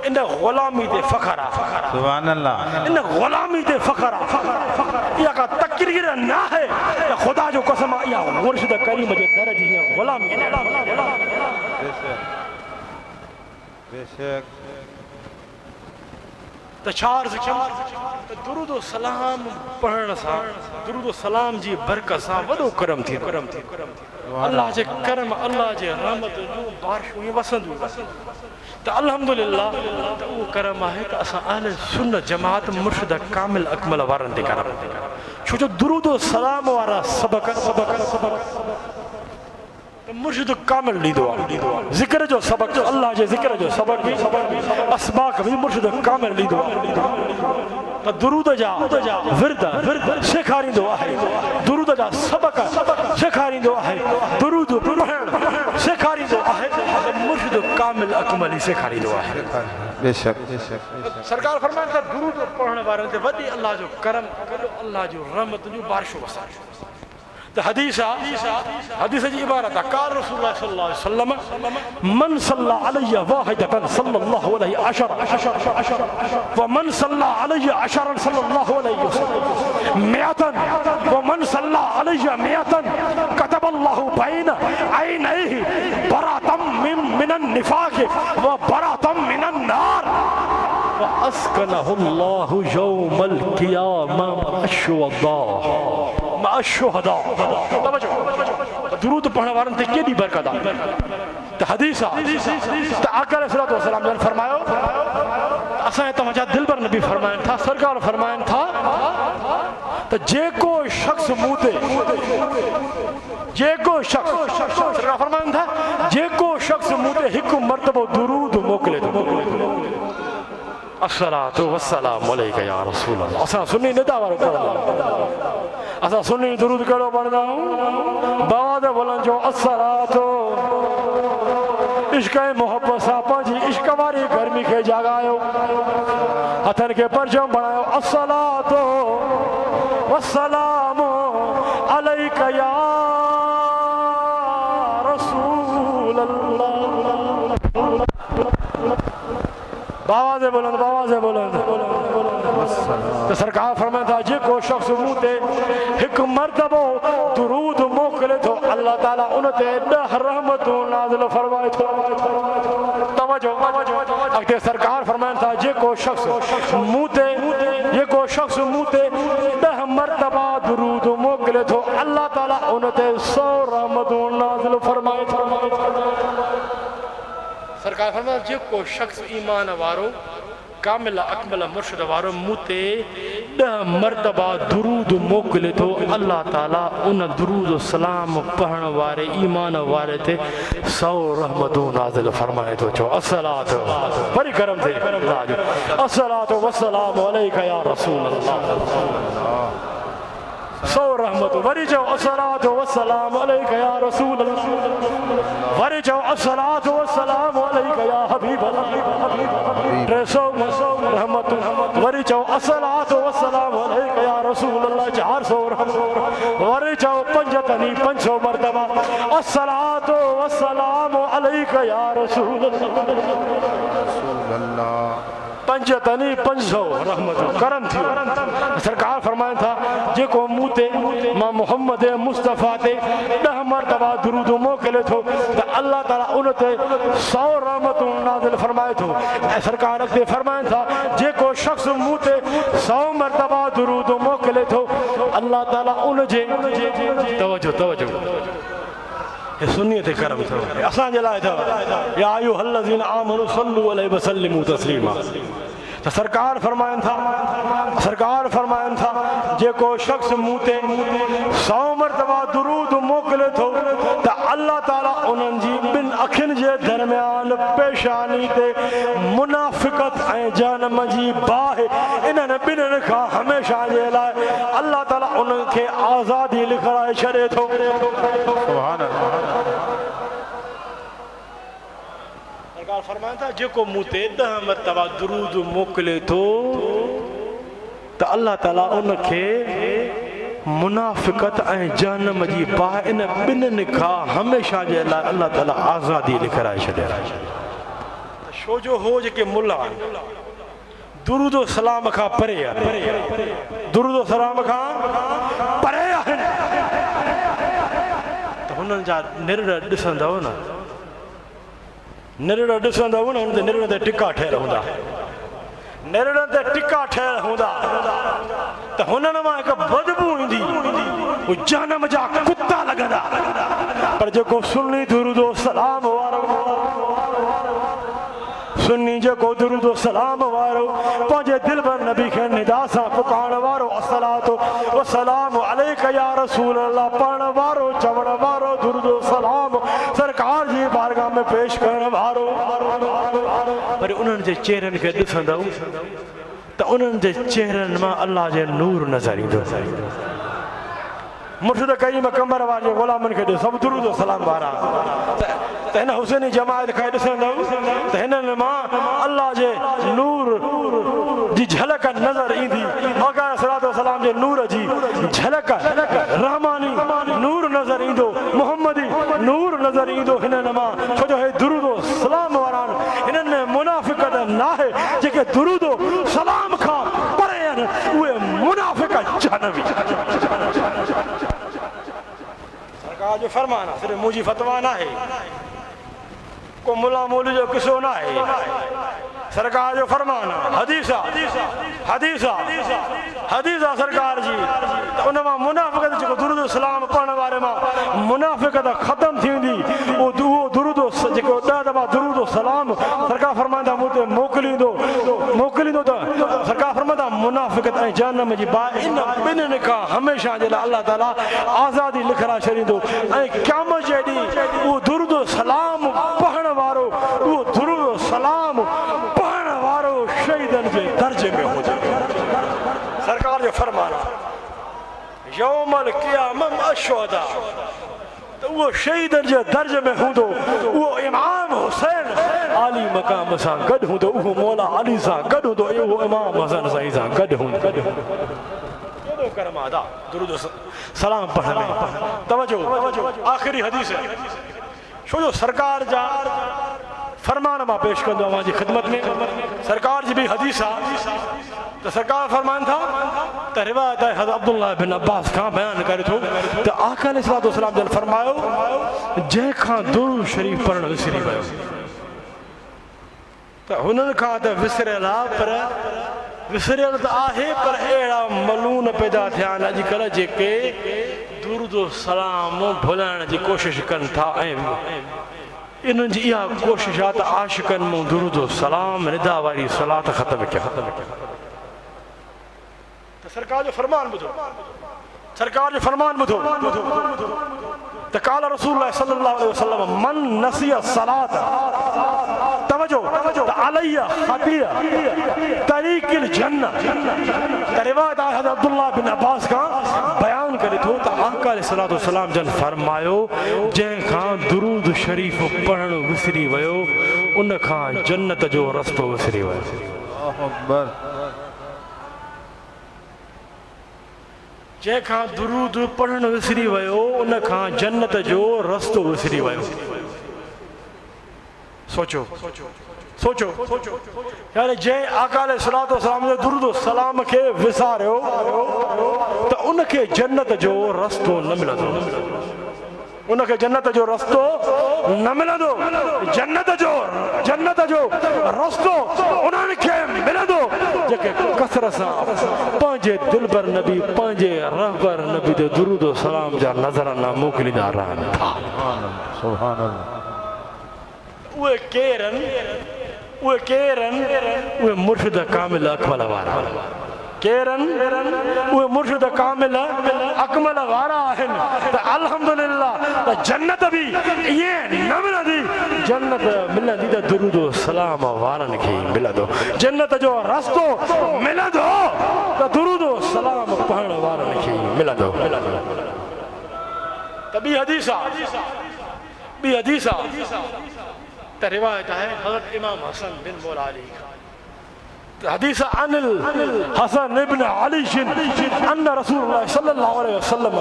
इन ग़ुलामी ते फ़ख़्र आहे, सुभान अल्लाह, इन ग़ुलामी ते फ़ख़्र आहे। इहा का तक़रीर न आहे त ख़ुदा जो कसम आहे, इहा मुर्शिद करीम जे दर जी हीअं ग़ुलामी बेशक त छा अर्ज़ु कयां त दुरूद सलाम पढ़ण सां, दुरूद सलाम जी बरकत सां वॾो करम थी, अल्लाह जे करम, अल्लाह जे रहमत जूं बारिशूं वसंदियूं त अल्हम्दुलिल्लाह त उहो करम आहे त असां अहले सुन्नत जमात मुर्शिद कामिल अकमल वारनि ते करम। छो जो दुरूद सलाम वारा सबक मुर्शिद कामिल ॾींदो आहे। ज़िक्र जो सबक, अल्लाह जे ज़िक्र जो सबक बि असबाक बि मुर्शिद कामिल ॾींदो आहे। त दुरूद जा विर्द सेखारींदो आहे, दुरूद जा सबक सेखारींदो आहे, दुरूद पढ़ण सेखारींदो आहे, मुर्शिद कामिल अकमल ई सेखारींदो आहे। बेशक सरकार फरमाइनि था दुरूद पढ़ण वारनि ते वॾी अल्लाह जो करम, अल्लाह जो रहमत जूं बारिशूं वसाए। त हदीस जी इबारत आहे, क़ाल रसूलुल्लाह सल्लल्लाहु अलैहि वसल्लम मन सल्ला अलैहि वाहिदतन सल्लल्लाहु अलैहि अशर व मन सल्ला अलैहि अशरन सल्लल्लाहु अलैहि वसल्लम मियतन व मन सल्ला अलैहि मियतन कतबल्लाहु बैन ऐनैहि बरातम मिनन निफाक व बरातम मिनन नार व अस्कनहुल्लाहु यौमल क़ियामा अशुहदा। दुरूद पढ़ण वारनि ते केॾी बरकत आहे। त हदीस आहे त आका अलैहिस्सलातु वस्सलाम जन फरमायो, असांजे तव्हांजा दिलबर नबी फरमाइनि था, सरकार फरमाइनि था त जेको शख़्स मूं ते, जेको शख़्स सरकार फरमाइनि था जेको शख़्स मूं ते हिकु मर्तबो दुरूद मोकिले थो, अस्सलातु वस्सलामु अलैका या रसूल अल्लाह। असां सुन्नी निदा वारो असां सुन्नी दुरूद कहिड़ो पढ़ंदा आहियूं, बावाद बुलंद जो अस्सलातु इश्क़ ऐं मोहब्बत सां पंहिंजी इश्क़ वारी गर्मी खे जाॻायो, हथनि खे परचम बणायो, अस्सलातु वस्सलामु अलैका या रसूल अल्लाह। बाबा से बुलंद तो सरकार फरमाए था जेको शख्स मुंह ते हिकु मर्तबो दुरूद मोकिले थो, अल्लाह ताला उन ते 10 रहमतूं नाज़िल फरमाए थो। तवज्जो, अॻिते सरकार फरमाइनि था जेको शख्स मुंह ते 10 मर्तबा दुरूद मोकिले थो, अल्लाह ताला उन ते 100 रहमतूं नाज़िल फरमाए थो। सरकार फरमाए जेको शख्स ईमान वारो कामिल अकमल मुर्शिद वारो मुंह ते 10 मर्तबा दुरूद मोकिले थो, अल्लाह ताला उन दुरूद सलाम पढ़ण वारे ईमान वारे ते 100 रहमतूं नाज़िल फरमाए थो। चओ अस्सलातु, वरी करम थे अस्सलातु वस्सलामु अलैका या रसूल अल्लाह। 100 रहमतूं, वरी चओ अस्सलातु वस्सलामु अलैका या रसूल अल्लाह, वरी चओ अस्सलातु वस्सलामु अलैका या हबीब अल्लाह। 300 रहमतूं, वरी चओ अस्सलातु वस्सलामु अलैका या रसूल अल्लाह। 400 रहमतूं, वरी चओ 500 मर्तबा अस्सलातु वस्सलामु अलैका या रसूल अल्लाह। 500 रहमतूं करम थी। सरकार फरमाइनि था जेको मूं ते मां मोहम्मद मुस्तफ़ा ते 10 मर्तबा दुरूद मोकिले थो त अल्लाह ताला उन ते 100 रहमतूं नाज़िल फरमाए थो। ऐं सरकार अॻिते फरमाइनि था जेको शख़्स मूं ते 100 मर्तबा दुरूद मोकिले थो, अल्लाह ताला उन जे तवज्जो सुन्नीअ ते करम अथव, असांजे लाइ अथव या अय्युहल्लज़ीना आमनू सल्लू अलैहि वसल्लिमू तस्लीमा। तो सरकार फरमाइन था जेको शख्स मूं ते 100 मरतबा दुरूद मोकिले थो त अल्लाह ताला उन्हनि जी ॿिनि अखियुनि जे दरमियान पेशानी ते मुनाफ़िक़त ऐं जहन्नम जी बाहि इन्हनि ॿिन्हिनि खां हमेशह जे लाइ अल्लाह ताला उन्हनि खे आज़ादी लिखाए छॾे थो। सरकार फरमाइनि था जेको मूं ते 10 मरतबा दुरूद मोकिले थो त अल्लाह ताला उनखे मुनाफ़िक़त ऐं जहन्नम जी बाहि इन ॿिन्हिनि खां हमेशह जे लाइ अल्लाह ताला आज़ादी लिखाए छॾे। छो जो हो जेके मुल्ला दुरूद सलाम खां परे दुरूद सलाम खां परे आहिनि त हुननि जा निरड़ ॾिसंदव न हुन ते निरड़ ते टिका ठहियल हूंदा त हुननि मां हिकु बदबू ईंदी हू जहन्नम जा कुत्ता लॻंदा। पर जेको सुन्नी दुरूद सलाम वारो पंहिंजे दिलबर नबी खे निदा सां पुकारण वारो अस्सलातु वस्सलामु अलैका या रसूल अल्लाह पढ़ण वारो चवण वारो दुरूद सलाम सरकार जी बारगाह में पेश करण वारो। पर उन्हनि जे चेहरनि खे ॾिसंदव त उन्हनि जे चेहरनि मां अल्लाह जे नूर नज़र ईंदो। मुर्शिद करीम कमर वारे ग़ुलामनि खे सभु दुरूद सलाम वारा त हिन हुसैनी जमायत खे ॾिसंदव त हिननि मां अल्लाह जे नूर जी झलक नज़र ईंदी। आका सलातो सलाम जे नूर जी झलक रहमानी नूर नज़र ईंदो, मुहम्मदी नूर नज़र ईंदो हिननि मां। छो जो हे दुरूद सलाम वारा हिननि में मुनाफ़िक़त न आहे। जेके दुरूद सलाम खां परे आहिनि उहे मुनाफ़िक़ जहन्नमी। सरकार जो फरमान आहे, सिर्फ़ु मुंहिंजी फतवा न आहे, को मुला मौलवी जो किसो न आहे। सरकार जो फरमान आहे, हदीस आहे सरकार जी। त उन मां मुनाफ़िक़त जेको दुरूद सलाम पढ़ण वारे मां मुनाफ़िक़त ख़तम थींदी। उहो दुरूद जेको 10 दफ़ा दुरूद सलाम सरकार फरमाईंदा मूं ते मोकिलींदो त सरकार फरमाईंदा मुनाफ़िक़त ऐं जहन्नम जी बाहि इन ॿिन्हिनि खां हमेशह जे लाइ अल्लाह ताला आज़ादी लिखाए छॾींदो। ऐं क़यामत जे ॾींहुं उहो दुरूद सलाम पढ़ण वारो शहीदनि जे दर्जे में हुजे। सरकार जो फरमान आहे यौमल क़यामत अशुहदा त उहो शहीदनि जे दर्जे में हूंदो। उहो इमाम हुसैन आली मक़ाम सां गॾु हूंदो, उहो मौला अली सां गॾु हूंदो, उहो इमाम हसन साईं सां गॾु हूंदो। केॾो करम अदा दुरूद सलाम पढ़ण में। तवजो आख़िरी हदीस छो जो सरकार जा फरमान मां पेश कंदो आहियां जी ख़िदमत में। सरकार जी बि हदीस आहे त सरकार फरमाइनि था त रिवायत आहे हज़रत अब्दुल्लाह बिन अब्बास खां बयान करे थो त आका अलैहिस्सलातु वस्सलाम जन फरमायो जंहिंखां दुरूद शरीफ़ पढ़ण विसरी वियो त हुननि खां त विसरियल आहे, पर विसरियल त आहे पर अहिड़ा मलून पैदा थिया आहिनि अॼुकल्ह जेके दुरूद सलाम भुलाइण जी कोशिशि कनि था। ऐं इन्हनि जी इहा कोशिशि आहे त आशिक़नि मूं दुरूद सलाम निदा वारी सलात ख़तम कया। त सरकार जो फरमान ॿुधो त काल रसूलुल्लाह सल्लल्लाहु अलैहि वसल्लम मन नसिया सलात तवजो अलैया खतिया तरीक़िल जन्नत। त रिवायत आहे हज़रत अब्दुल्लाह बिन अब्बास खां बयान करे थो त आका अलैहिस्सलातु वस्सलाम जन फरमायो जंहिंखां दुरूद शरीफ़ पढ़ण विसरी वियो उन खां जन्नत जो रस्तो विसरी वियो। जंहिंखां दुरूद पढ़ण विसरी वियो उन खां जन्नत जो रस्तो विसरी वियो। सोचो यानी जंहिं आका अलैहिस्सलातु वस्सलाम जो दुरूद सलाम खे विसारियो त उनखे जन्नत जो रस्तो न मिलंदो। उनखे जन्नत जो रस्तो न मिलंदो। जन्नत जो रस्तो उन्हनि खे मिलंदो जेके कसरत सां पंहिंजे दिलबर नबी पंहिंजे रहबर नबी ते दुरूद सलाम जा नज़राना मोकिलींदा रहनि था। उहे केरनि उहे केरन उहे मुर्शिद कामिल अकमल वारा केरन उहे मुर्शिद कामिल अकमल वारा आहिनि त अल्हम्दुलिल्लाह त जन्नत बि ये न मिलंदी जन्नत मिलंदी त दुरूद व सलाम वारनि खे मिलंदो जन्नत जो रस्तो मिलंदो त दुरूद व सलाम पढ़ण वारनि खे मिलंदो त ॿी हदीस त रिवायत है हज़रत इमाम हसन बिन मौला अली حديث عن الحسن بن علي أن رسول الله صلى الله عليه وسلم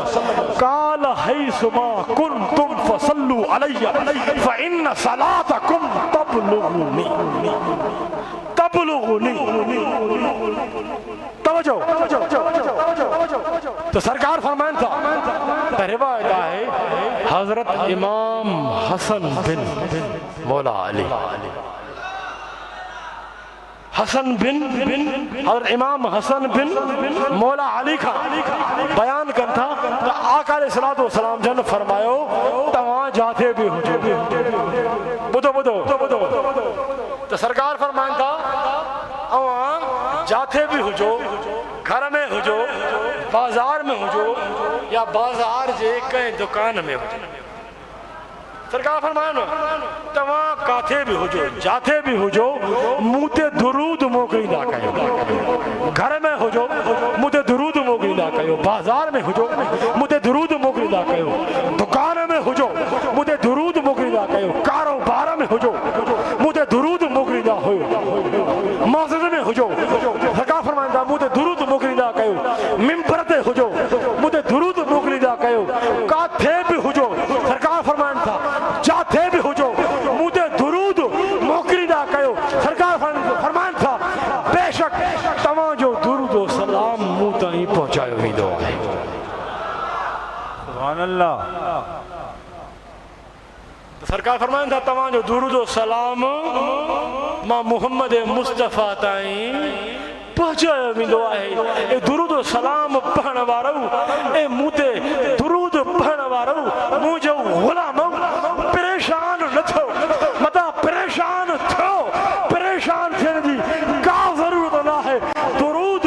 قال حيثما كنتم فصلوا علي فإن صلاتكم تبلغني توجہ تو سرکار فرمان تھا روایت ہے حضرت امام حسن بن مولا علی حسن بن حضرت امام حسن بن مولا علی کا بیان کن تھا تو آقا علیہ الصلوۃ والسلام جن فرماयो तव्हां जाते भी हुजो ॿुधो तो सरकार फरमाइनि था अवां जाते भी हुजो घर में हुजो बाज़ार में हुजो या बाज़ार जे कंहिं दुकान में हुजो सरकार फरमायो न तव्हां काथे भी हुजो जाते भी हुजो मूं ते दुरूद मोकिलींदा कयो घर में हुजो मूं ते दुरूद मोकिलींदा कयो बाज़ार में हुजो मूं ते दुरूद मोकिलींदा कयो दुकान में हुजो मूं ते दुरूद मोकिलींदा कयो कारोबार में हुजो मूं ते दुरूद मोकिलींदा हुयो मस्जिद में हुजो सरकार फरमाईंदा मूं ते दुरूद मोकिलींदा कयो मिंबर ते हुजो मूं ते दुरूद मोकिलींदा कयो काथे भी हुजो सरकार फरमाइनि था जाते भी हुजो मूं ते दुरूद मोकिलींदा कयो सरकार फरमाइनि था बेशक तव्हांजो दुरूद व सलाम मूं ताईं पहुचायो वेंदो आहे सुभान अल्लाह सरकार फरमाइनि था तव्हांजो दुरूद व सलाम मां मुहम्मद मुस्तफ़ा ताईं पहुचायो वेंदो आहे ए दुरूद व सलाम पढ़ण वारो ए मूं ते दुरूद पढ़ण वारो मुंहिंजो ग़ुलाम परेशान न थियो मता परेशान थियो परेशान थियण जी का ज़रूरत न आहे दुरूद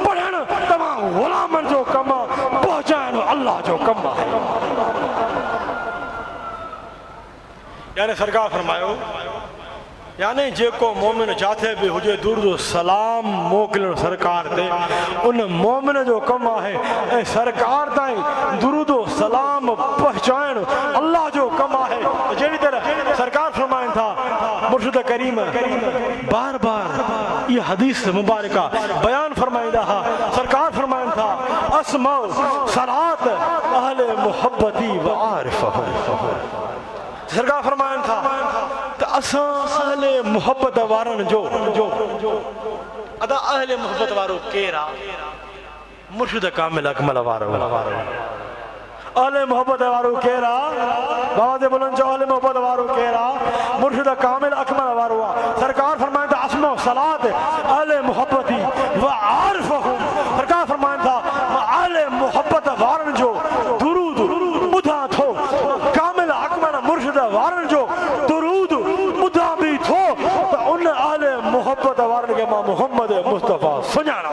पढ़ण तव्हां ग़ुलामनि जो कमु आहे पहुचाइण अल्लाह जो कमु आहे यानी सरकार फरमायो यानी जेको मोमिन जाते भी हुजे दुरूद सलाम मोकिलण सरकार ते उन मोमिन जो कमु आहे ऐं सरकार ताईं दुरूद सलाम पहुचाइण अल्लाह जो कमु आहे जहिड़ी तरह सरकार फरमाइनि था मुर्शिद करीम बार बार इहा हदीस मुबारका बयान फरमाईंदा हा सरकार फरमाइनि था अस्मौ सलात अहले मुहब्बती व आरिफहुम सरकार फरमाइनि था त असां अहले मुहब्बत वारनि जो अदा अहले मुहब्बत वारो केरु आहे मुर्शिद कामिल अकमल वारो अहले मुहब्बत वारो केरु आहे बाबा जे बुलंद जो अहले मुहब्बत वारो केरु आहे मुर्शिद कामिल अकमल वारो आहे सरकार फरमाइनि था अस्मो सलात अहले मुहब्बती व आरिफहुम सरकार फरमाइनि था अहले मुहब्बत वारनि जो दुरूद ॿुधां थो कामिल अकमल मुर्शिद वारनि जो दुरूद ॿुधां बि थो त उन अहले मुहब्बत वारनि खे मां मुहम्मद मुस्तफ़ा सुञाणा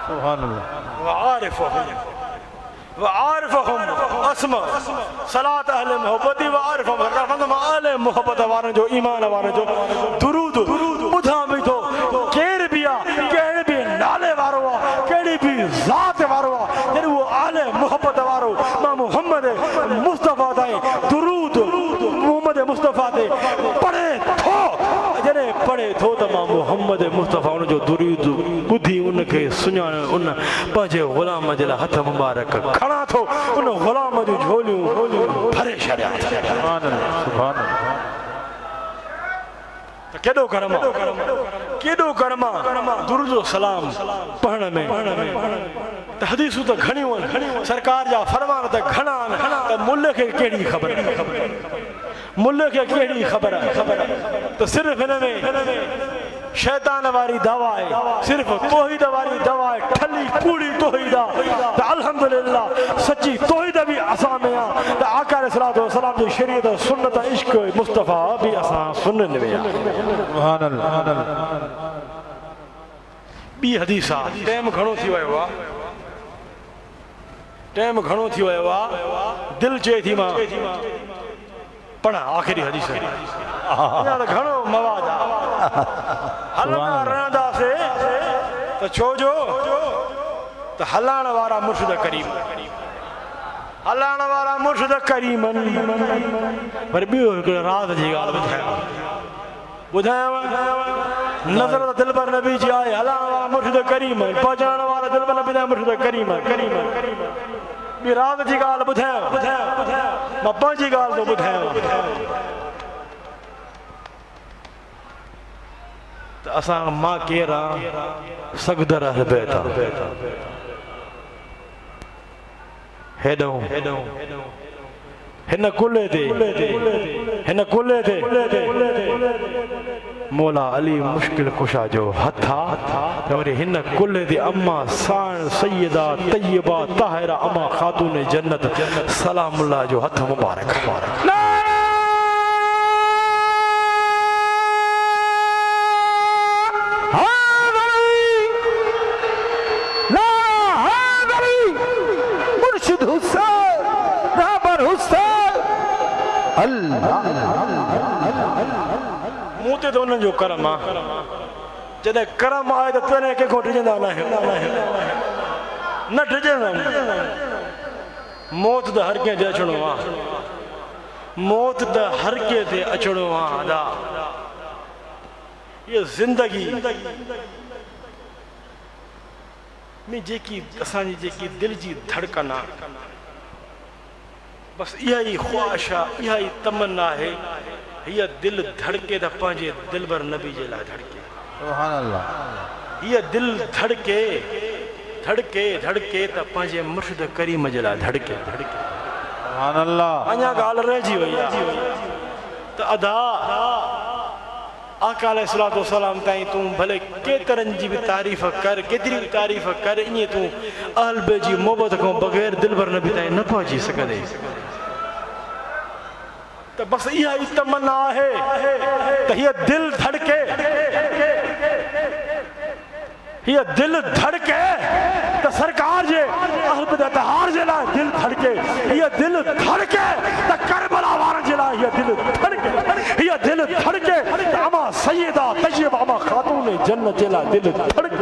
सुभान अल्लाह وعارفهم اسماء صلاة اهل محبتي وعارفهم اهل محبت वारनि जो ईमान वारनि जो दुरूद ॿुधां बि थो केर बि आहे कहिड़े बि नाले वारो आहे कहिड़ी बि ज़ात वारो आहे जॾहिं उहो अहले मुहबत वारो मां मुहम्मद मुस्तफ़ा ताईं दुरूद मुहम्मद मुस्तफ़ा ते पढ़े थो जॾहिं पढ़े थो त मां मुहम्मद मुस्तफ़ा उनजो दुरूद ॿुधी उनखे सुञाण उन पंहिंजे ग़ुलाम जे लाइ हथ मुबारक खणा थो उन ग़ुलाम जूं झोलियूं भरे छॾिया केॾो कर्म दुरूद सलाम पढ़ण में त हदीसूं त घणियूं आहिनि सरकार जा फरमान त घणा आहिनि त मुल्क खे कहिड़ी ख़बर मुल्क खे कहिड़ी ख़बर त सिर्फ़ हिन में शैतान वारी दवा है, सिर्फ तौहीद वारी दवा है, ठली कूड़ी तौहीद तो अल्हम्दुलिल्लाह सच्ची तौहीद भी असां में आ तो आका अलैहिस्सलातु वस्सलाम जी शरीयत सुन्नत इश्क मुस्तफा भी असां सुनन में आ। सुभान अल्लाह। बी हदीस आ, टाइम घणो थी वियो आ, टाइम घणो थी वियो आ, दिल चए थी मां पढ़ा आखिरी हदीस अञा त घणो मवाद आ हलंदा रहंदासीं त छो जो त हलाइण वारा मुर्शिद करीम, हलाइण वारा मुर्शिद करीम। पर ॿियो हिकिड़ो राज़ जी ॻाल्हि ॿुधायांव, नज़र त दिल पर नबी जी आहे, हलाइण वारा मुर्शिद करीम, पहुचाइण वारा दिल पर नबी जा मुर्शिद करीम। ॿी राज़ जी ॻाल्हि ॿुधायांव, मां पंहिंजी ॻाल्हि थो ॿुधायांव त असां मां केरु आहियां, सगदर अहल बैत हेॾो हिन कुल्ले ते मौला अली मुश्किल कुशा जो हथ आ, वरी हिन कुल्ले ते अम्मा साण सैयदा तैयबा ताहिरा अम्मा खातून जन्नत सलामुल्लाह जो हथ मुबारक। मुर्शिद हुसैन रहबर हुसैन अल्लाह। मूं ते त उन्हनि जो करम आहे, जॾहिं करम आहे त तॾहिं कंहिंखो डिॼंदा न आहियूं, न डिॼंदा। मौत त हर कंहिं ते अचिणो आहे, मौत त हर कंहिं ते अचिणो आहे। अदा इहा ज़िंदगी में जेकी असांजी जेकी दिल जी धड़कन आहे, बस इहा ई ख्वाहिश आहे, इहा ई तमन्ना आहे, हीअ दिल धड़के त पंहिंजे दिलबर नबी जे लाइ धड़के। सुभान अल्लाह। हीअ दिल धड़के धड़के धड़के त पंहिंजे मुर्शिद करीम जे लाइ धड़के। सुभान अल्लाह। अञा ॻाल्हि रहिजी वई आहे त अदा आका अलैहिस्सलातु वस्सलाम ताईं तूं भले केतिरनि जी बि तारीफ़ कर, केतिरी बि तारीफ़ कर, ईअं तूं अहल बैत जी मोहबत खां बग़ैर दिलबर नबी ताईं न पहुची सघंदे। तो बस इहा ई तमन्ना है तो ये दिल धड़के, ये दिल धड़के तो सरकार जे अहल बैत हार जे लाइ दिल धड़के, ये दिल धड़के तो करबला वारनि जे लाइ ये दिल धड़के, ये दिल धड़के तो अमा सैयदा तैयबा अमा खातून जन्नत जे लाइ दिल धड़के,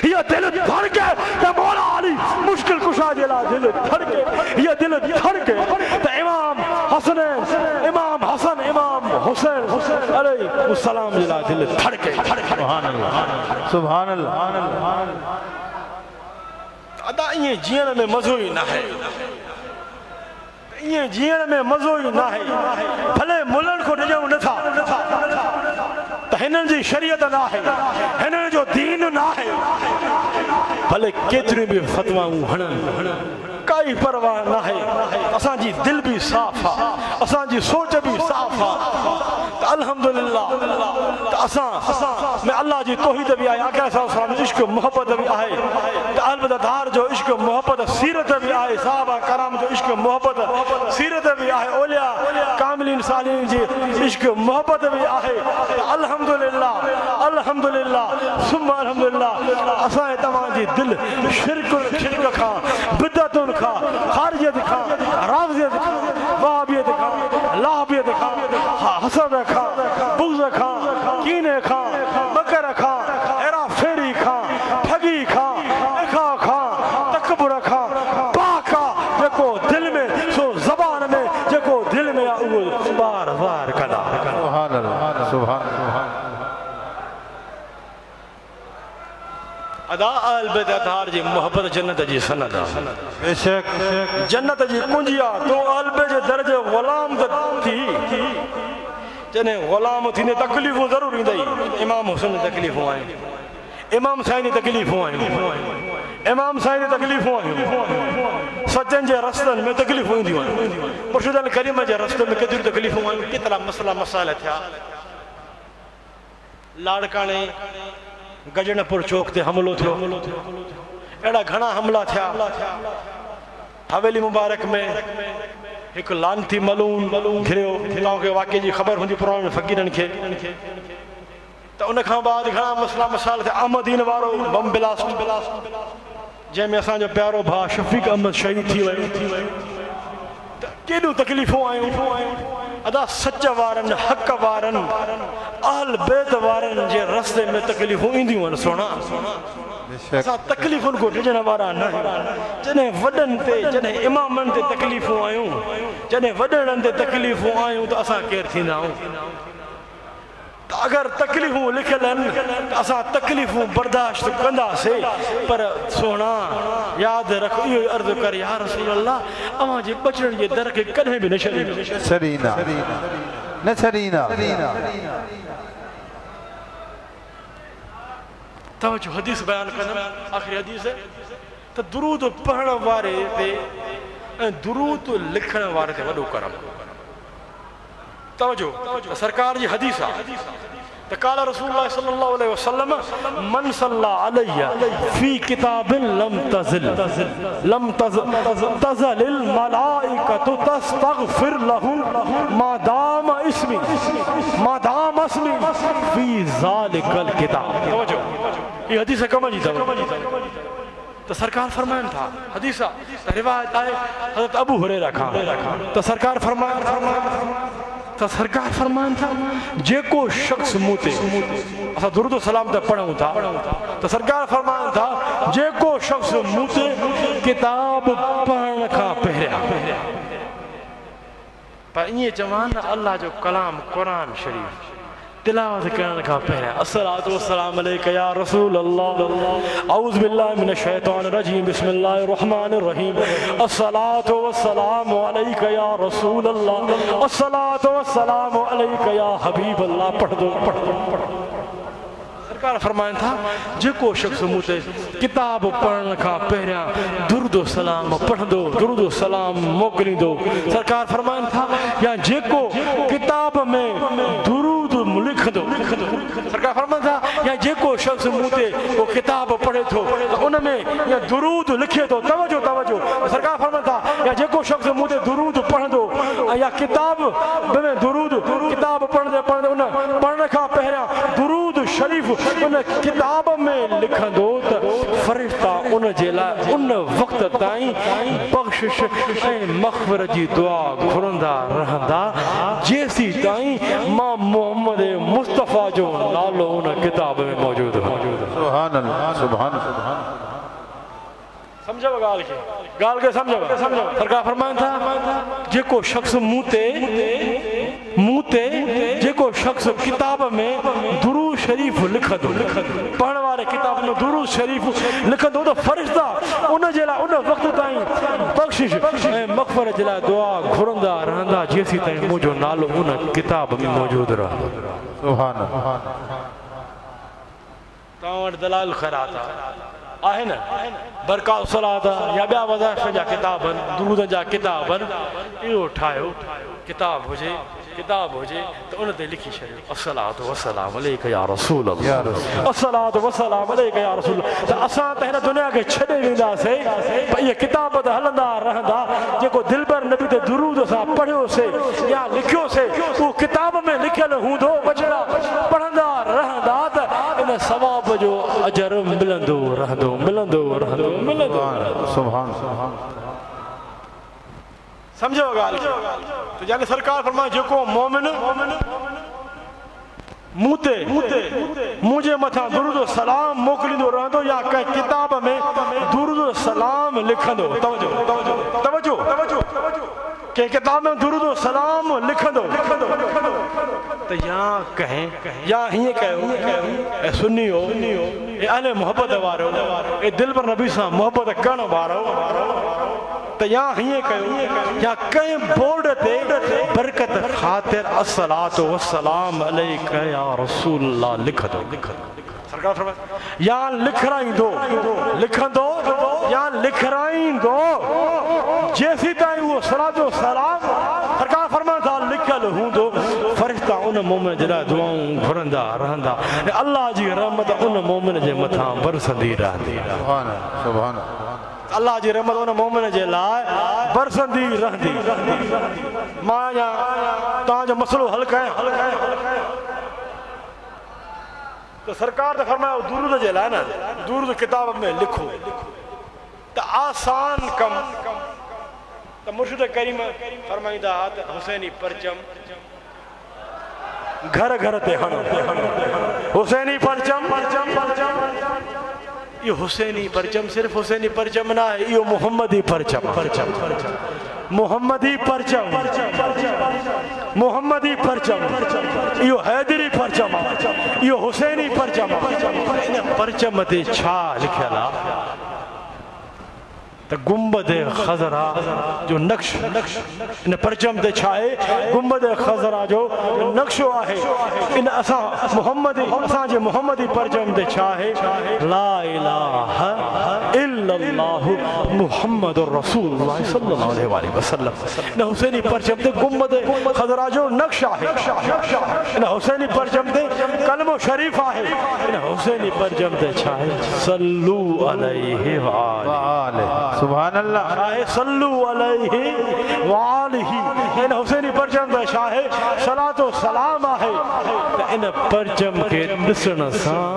ये दिल धड़के तो मौला अली मुश्किल कुशा जे लाइ दिल धड़के, ये दिल धड़के तो इमाम हसन इमाम हुसैन अलैहिस्सलाम जे लाइ दिल धड़के। सुभान अल्लाह। सुभान अल्लाह। अदा ईअं जीअण में मज़ो ई न आहे, ईअं जीअण में मज़ो ई न आहे। भले मुलनि को ॾिजूं नथा त हिननि जी शरीयत न आहे, हिननि जो दीन न आहे, भले केतिरियूं बि फतवाऊं हणनि काई परवाह न आहे। असांजी दिल भी साफ़ आहे, असांजी सोच भी साफ़ आहे त अल्हम्दुलिल्लाह त असां में अल्लाह जी तौहीद भी आहे, आका सल्लल्लाहु इश्क मोहब्बत भी आहे, त अलबदार जो इश्क मोहब्बत सीरत भी आहे, साहबा कराम जो इश्क मोहब्बत सीरत भी आहे, औलिया कामिलीन सालिहीन जी इश्क मोहब्बत भी आहे। अल्हम्दुलिल्लाह अल्हम्दुलिल्लाह सुम्मा अल्हम्दुलिल्लाह असां तव्हांजी दिल शिरक खां बिदअतुन खां खारियत खां राज़ियत खां वहाबियत खां लाहबियत खां हसद खां बुग़्ज़ खां कीने खां मकर खां हेरा फेरी खां ठगी खां इखा खां तकबुर खां पाक आहे जेको दिल में सो ज़बान में जेको दिल में आहे उहो बार बार कंदा। सुभान अल्लाह। सुभान अल्लाह। अदा अहल बैत अतहार जी मोहब्बत जन्नत जी सनद बेशक जन्नत जी कुंजिया तो अहल बैत जे दर्जे गुलाम थी, जने गुलाम थींदे तकलीफ़ूं ज़रूर ईंदई। इमाम हुसैन तकलीफ़ूं आहिनि, इमाम साईं जी तकलीफ़ूं आहिनि, इमाम साईं जी तकलीफ़ूं आहिनि, सचनि जे रस्तनि में तकलीफ़ूं ईंदियूं आहिनि, मुर्शिदल करीम जे रस्ते में केतिरियूं तकलीफ़ूं आहिनि, केतिरा मसला मसाइल थिया। लाड़काने गजनपुर चौक ते हमलो थियो, एड़ा घणा हमला थिया। हवेली मुबारक में एक लानती मलून घिरियो, तव्हांखे वाक़े जी ख़बर हूंदी पुराणे फ़क़ीरनि खे। त उन खां बाद घणा मसला मसाइल थिया। अहमदीन वारो बम ब्लास्ट जंहिंमें असांजो प्यारो भाउ शफ़ीक अहमद शहीद थी वियो। त केॾियूं तकलीफ़ूं आयूं। अदा सच वारनि, हक़ वारनि, अहल बैत वारनि जे रस्ते में तकलीफ़ूं ईंदियूं आहिनि। सोना असां तकलीफ़ुनि को ॾिजण वारा न आहियूं। जॾहिं वॾनि ते, जॾहिं इमामनि ते तकलीफ़ूं आयूं, जॾहिं वॾड़नि ते तकलीफ़ूं आयूं त असां केरु थींदा आहियूं? त अगरि तकलीफ़ूं लिखियल आहिनि त असां तकलीफ़ूं बर्दाश्त कंदासीं। पर सोना यादि रख, इहो ई अर्ज़ु कर, या रसूल अल्लाह, अव्हां जे बचड़नि जे दर खे कॾहिं बि न छॾींदा न छॾींदा। तवजो हदीस बयान कंदुमि, आख़िरी हदीस त दुरूद पढ़ण वारे ते ऐं दुरूद लिखण वारे ते वॾो करम। तवजो सरकार जी हदीस आहे त काल रसूलुल्लाह सल्लल्लाहु अलैहि वसल्लम मन सल्ला अलैया फी किताबिन लम तज़लिल मलाइकतु तस्तगफिर लहु मा दाम इसमी फी ज़ालिकल किताब। तवजो ये हदीस कम जी तो सरकार फरमाइन था, हदीस रिवायत है हज़रत अबू हुरैरा खां। तो सरकार फरमान था जेको शख्स मुँह ते असां दुरूद सलाम त पढ़ूं था, तो सरकार फरमान था जेको शख्स मुँह ते किताब पढ़ण खां पहिरियां, पर ईअं चवां न अल्लाह जो कलाम क़ुरान शरीफ़ तिलावत करण खां पहिरियां अस्सलातु वस्सलाम अलैका या रसूल अल्लाह, औज़ु बिल्लाहि मिनश शैतानिर रजीम, बिस्मिल्लाहिर रहमानिर रहीम, अस्सलातु वस्सलामु अलैका या रसूल अल्लाह, अस्सलातु वस्सलामु अलैका या हबीब अल्लाह पढ़ दो। सरकार फरमाइन था जेको शख्स मुँह ते किताब पढ़ण खां पहिरियां दुरूद सलाम पढ़ंदो, दुरूद सलाम मोकिलींदो। सरकार फरमाइन था या जेको किताब में दुरूद लिखंदो, सरकार फरमाइन था या जेको शख्स मुँह ते वो किताब पढ़े थो उन में या दुरूद लिखे थो। तवजो सरकार फरमाइन था या जेको शख्स मुँह ते दुरूद पढ़ंदो या किताब में दुरूद किताब पढ़ंदे उन पढ़ण खां पहिरियां दुरूद शरीफ़ उन किताब में लिखंदो त फरिश्ता उन जे लाइ उन वक़्त ताईं बख़्शिश ऐं मग़फ़िरत जी दुआ घुरंदा रहंदा जेसीं ताईं मां मोहम्मद मुस्तफ़ा जो नालो उन किताब में मौजूद हो। सुभान अल्लाह, सुभान अल्लाह। समझो ॻाल्हि खे समझो। सरकार फरमाइन था जेको शख्स मुँह ते जेको शख्स किताब में दुरूद शरीफ़ लिखंदो, पढ़ण वारे किताब में दुरूद शरीफ़ लिखंदो त फरिश्ता उन जे लाइ उन वक़्त ताईं बख़्शिश ऐं मग़फ़िरत जे लाइ दुआ घुरंदा रहंदा जेसीं ताईं मुंहिंजो नालो उन किताब में मौजूदु रहंदो। सुभान तव्हां वटि दलाइल ख़ैरात आहे न, बरकात सलात या ॿिया वज़ाइफ़ जा किताब आहिनि, दुरूद जा किताब आहिनि, इहो ठाहियो किताब हुजे तो उन ते लिखी छॾियो अस्सलातु वस्सलाम अलैका या रसूल अल्लाह, अस्सलातु वस्सलाम अलैका या रसूल। त असां त हिन दुनिया खे छॾे वेंदासीं पर इहे किताब त हलंदा रहंदा। जेको दिलबर नबी ते दुरूद असां पढ़ियोसीं या लिखियोसीं उहो किताब में लिखियल हूंदो, बचड़ा पढ़ंदा रहंदा त इन सवाब जो अजर मिलंदो रहंदो। सुभान समझो ॻाल्हि तो यानी सरकार फरमाए जेको मोमिन मुंहिंजे मथां दुरूद सलाम मोकिलींदो रहंदो या कंहिं किताब में दुरूद सलाम लिखंदो। तवजो कंहिं किताब में दुरूद सलाम लिखंदो त या हीअं कयो ऐं सुन्नी हो ऐं अहले मोहब्बत वारो ऐं दिलबर नबी सां मोहब्बत करण वारो त या हीअं कयो या कंहिं बोर्ड ते बरकत ख़ातिर अस्सलातु वस्सलाम अलैका या रसूल अल्लाह लिखंदो। सरकार फरमाए या लिखराईंदो जेसीं ताईं उहो सलातो सलाम सरकार फरमाए था लिखियल हूंदो फरिश्ता तां उन मोमिन जे लाइ दुआऊं घुरंदा रहंदा ऐं अल्लाह जी रहमत उन मोमिन जे मथां बरसंदी रहंदी सुभान अल्लाह, सुभान अल्लाह। अल्लाह जी रहमत उन मोमिन जे लाइ बरसंदी रहंदी। मां तव्हांजो मसलो हल कयां तो सरकार ने फरमाया दुरूद जे लाइ न दुरूद किताब में लिखो त आसान कम त मुर्शिद करीम फरमाईंदा त हुसैनी परचम घर घर ते हणो हुसैनी परचम इहो हुसैनी परचम सिर्फ हुसैनी परचम ना है इहो मोहम्मदी परचम मोहम्मदी परचम मोहम्मदी परचम इहो हैदरी परचम इहो हुसैनी परचम इन परचम ते छा लिखियल आहे त गुंबद खज़रा जो नक्श इन परचम ते छा आहे गुंबद खज़रा जो नक्शो आहे इन असां मोहम्मदी असांजे मोहम्मदी परचम ते छा आहे ला इलाहा इल्लल्लाह मुहम्मदुर रसूलुल्लाह सल्लल्लाहु अलैहि वसल्लम इन हुसैनी परचम ते गुंबद खज़रा जो नक्श आहे इन हुसैनी परचम ते कलमो शरीफ आहे इन हुसैनी परचम ते छा आहे सल्लू अलैहि व आलिहि सुभान अल्लाह। आहे सल्लू अलैहि व आलिहि इन हुसैनी परचम ते छा आहे सलातो सलाम आहे त इन परचम खे ॾिसण सां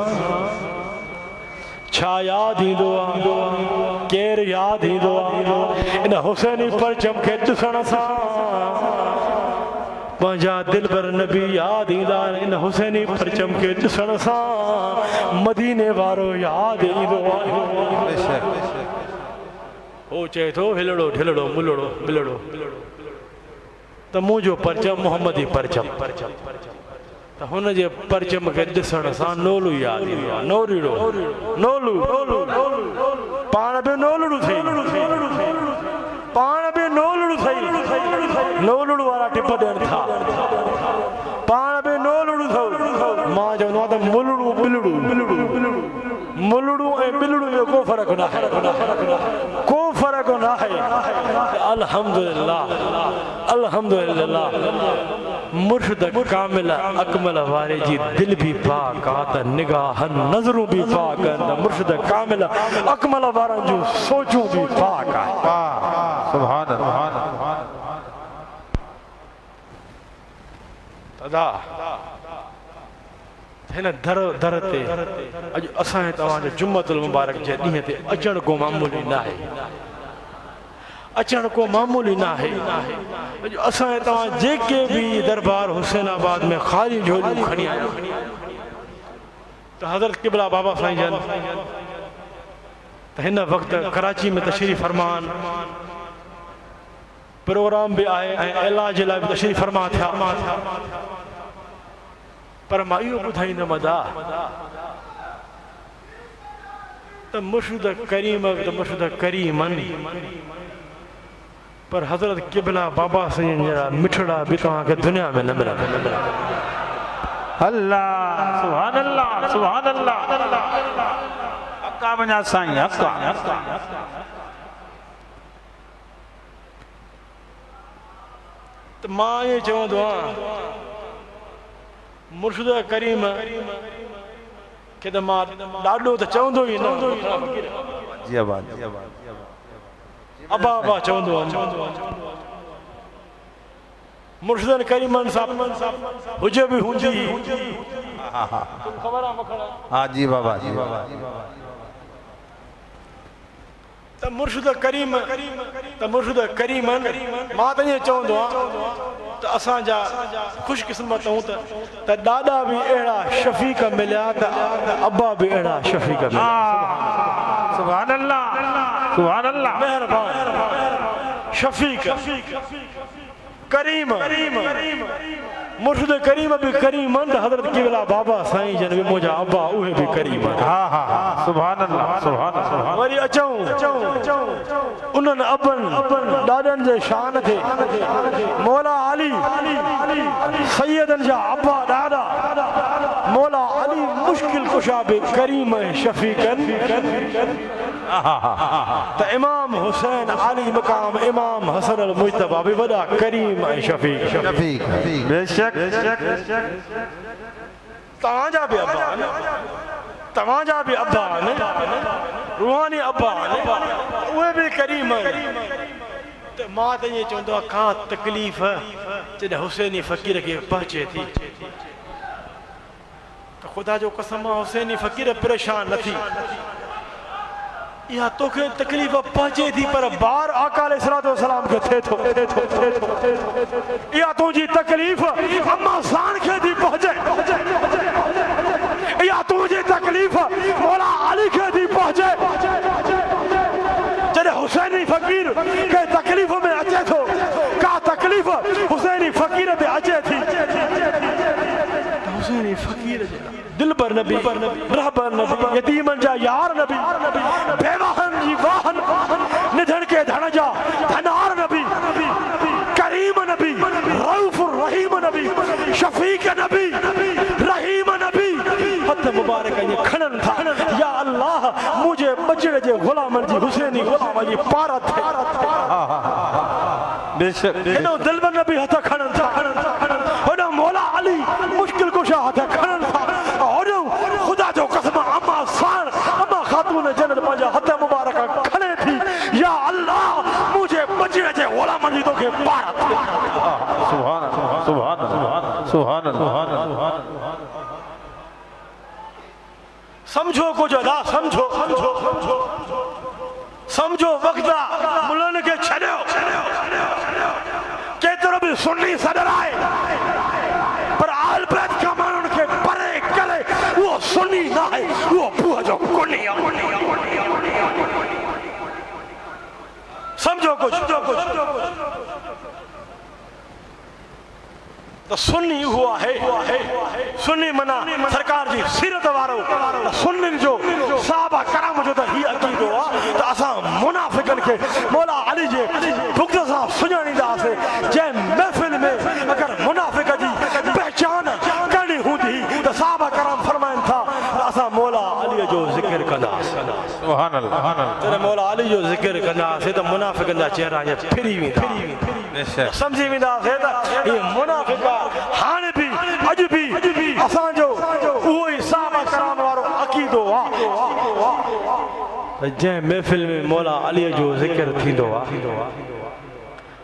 छा यादि ईंदो आहे केरु यादि ईंदो आहे इन हुसैनी परचम खे ॾिसण सां पंहिंजा दिलबर नबी यादि ईंदा इन हुसैनी परचम खे ॾिसण सां मदीने वारो यादि ईंदो आहे हो चए थो हिलड़ो ढिलड़ो मुलड़ो बिलड़ो त मुंहिंजो परचम मोहम्मदी परचम त हुन जे परचम खे ॾिसण सां नोलू यादि ईंदो आहे नोरीड़ो नोलू पाण बि नोलड़ू थई पाण बि नोलड़ू थई नोलड़ू वारा टिप ॾियनि था पाण बि नोलड़ू अथव मां चवंदो आहियां त मुलड़ू बिलड़ू मुलड़ू ऐं बिलड़ू में को फ़र्क़ु न आहे को फ़र्क़ु न आहे अल्हम्दुलिल्लाह अल्हम्दुलिल्लाह मुर्शिद कामिल अकमल वारे जी दिल भी पाक आहे त निगाह नज़रूं भी पाक आहिनि त मुर्शिद कामिल अकमल वारनि जूं सोचूं भी पाक आहे सुभान अल्लाह। दादा हिन दर दर ते अॼु असांजे तव्हांजे जुम्मतुल मुबारक जे ॾींहं ते अचण को मामूली न आहे अचण को मामूली न आहे अॼु असांजे तव्हां जेके बि दरबार हुसैनाबाद में ख़ाली झोलियूं खणी आया त हज़रत क़िबला बाबा साईं जन त हिन वक़्तु कराची में तशरीफ़ फरमान प्रोग्राम भी आहे ऐं इलाज लाइ बि तशरीफ़ फरमा थिया पर मां इहो ॿुधाईंदुमि अदा त मुर्शिद करीम त मुर्शिद करीमनि पर हज़रत क़िबला बाबा साईं जहिड़ा मिठड़ा बि तव्हांखे दुनिया में न मिलंदा अल्लाह सुभान अल्लाह सुभान अल्लाह हक़ा वञा साईं हक़ा त मां इहो चवंदो आहियां मुर्शिद करीम खे त मां ॾाढो त चवंदो ई न अबा अबा चवंदो आहियां मुर्शिद करीमनि सां हुजे बि हूंदी ख़बर आहे मखण हाँ जी बाबा जी बाबा त मुर्शिद करीम त मुर्शिद करीमनि मां त ईअं चवंदो आहियां त असांजा ख़ुशकिस्मत हूं त ॾाॾा बि अहिड़ा शफ़ीक़ मिलिया त अब्बा बि अहिड़ा शफ़ीक़ मिलिया सुभान अल्लाह सुभान अल्लाह महिरबान शफ़ीक़ करीम मुर्शिद करीम भी करीम हज़रत क़िबला बाबा साईं जन भी मुंहिंजा अब्बा उहे भी करीम हाँ हाँ हाँ सुभान अल्लाह सुभान अल्लाह वरी अचूं उन्हनि अबनि ॾाॾनि जे शान थे मौला अली सैयदनि जा अब्बा ॾाॾा मौला अली मुश्किल कुशा भी करीम शफ़ीक़न तो इमाम हुसैन अली मकाम इमाम हसन अल मुज्तबा भी वॾा करीम ऐं शफ़ीक शफीक बेशक तव्हांजा बि अब्बा आहिनि तव्हांजा बि अब्बा आहिनि रूहानी अब्बा आहिनि उहे बि करीम आहिनि त मां त ईअं चवंदो आहियां का तकलीफ़ जॾहिं हुसैनी फ़क़ीर खे पहुचे थी त ख़ुदा जो कसम आहे हुसैनी फ़क़ीर परेशान न थी इहा तोखे तकलीफ़ पहुचे थी पर बार आका अलैहिस्सलाम खे थिए थो इहा तुंहिंजी तकलीफ़ अम्मा सान खे थी पहुचे इहा तुंहिंजी तकलीफ़ मौला अली खे थी पहुचे जॾहिं हुसैनी फ़क़ीर के तकलीफ़ में अचे थो का तकलीफ़ हुसैनी फ़क़ीर ते अचे थी हुसैनी फ़क़ीर दिलबर नबी रहबर नबी यतीमन जा यार नबी बेवाहन जी वाहन निधन के धन जा धनार नबी करीम नबी रऊफ रहीम नबी शफीक नबी रहीम नबी हथ मुबारक ये खणन था या अल्लाह मुझे बचड़े जे गुलामन जी हुसैनी गुलाम जी पारत बेशक हेनो दिलबर नबी हथ खणन था होना मौला अली मुश्किल कुशा हथ खणन था खुदा जो कसम अम्मा सान अम्मा खातून जन्नत पंहिंजा हथ मुबारक खणे थी या अल्लाह मुझे बचड़े जे गुलामन जी तोखे पारत सुभान सुभान सुभान सुभान समझो कुछ अदा समझो समझो समझो वक्त मुलन के छड़ियो केतिरो भी सुन्नी सदर आए पर आल बैत का माण्हुनि खे परे करे वो सुन्नी ना है वो बुआ जो कुनी समझो कुछ तो सुन्नी हुआ है सुन्नी मना सरकार जी सीरत वारो सुन्नी जो साहबा कराम जो त ही अकीदो आ त असां मुनाफिकन के मौला अली जे भुगत सां सुञाणींदासे जे महफिल में अगर मुनाफिक जी पहचान करणी हूंदी त साहबा कराम फरमाइन था असां मौला अली जो जिक्र कंदासीं सुभान अल्लाह तने मौला अली जो जिक्र कंदासीं त मुनाफिकन जा चेहरा ये फिरी वेंदा समझी वेंदासीं त ये मुनाफिक हाणे भी अज भी असां जो उहो ई साहबा कराम वारो अकीदो आ जे महफिल में मौला अली जो जिक्र थींदो आ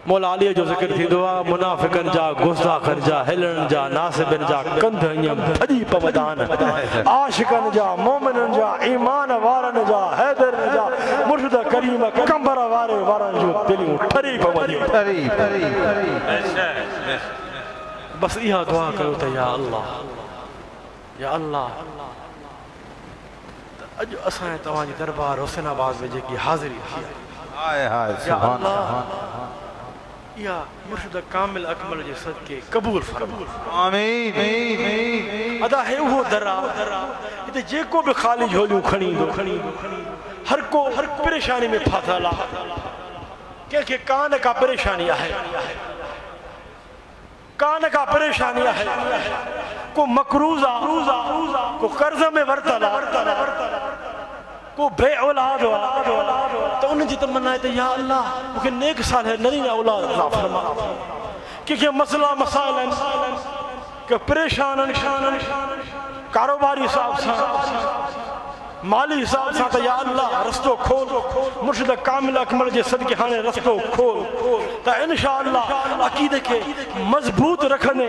मौला अली जो जिक्र थींदो आ मुनाफिकन जा गुस्ताखन जा हिलण जा नासिबन जा कंध ईअं भॼी पवंदा आहिनि आशिकन जा मोमिनन जा ईमान वारन जा हैदरन जा मुर्शिद करीम कंबर वारे वारन जो दिलियूं ठरी पवंदियूं बस इहा दुआ करो त या अल्लाह अॼु असांजे तव्हांजी दरबार हुसैनाबाद में जेकी हाज़िरी थी हाय हाय सुभान या मुर्शिद कामिल अकमल जे सदके कबूल फरमा आमीन अदा है वो दरा इते जेको भी खाली झोलियूं खणी हर को परेशानी में फाथल आहे कंहिंखे कान का परेशानी आहे कान का परेशानी है को मकरूजा को कर्ज में वरतल को बे औलाद तो उन जी तमन्ना है या अल्लाह मुझे नेक साल है नई औलाद अता फरमा कि मसला मसाइल के परेशान कारोबारी हिसाब से माली हिसाब से तो या अल्लाह रस्तो खोल मुर्शिद कामिल अकमल जे सदके हाने रस्तो खोल तो इंशाअल्लाह अकीदे के मजबूत रखने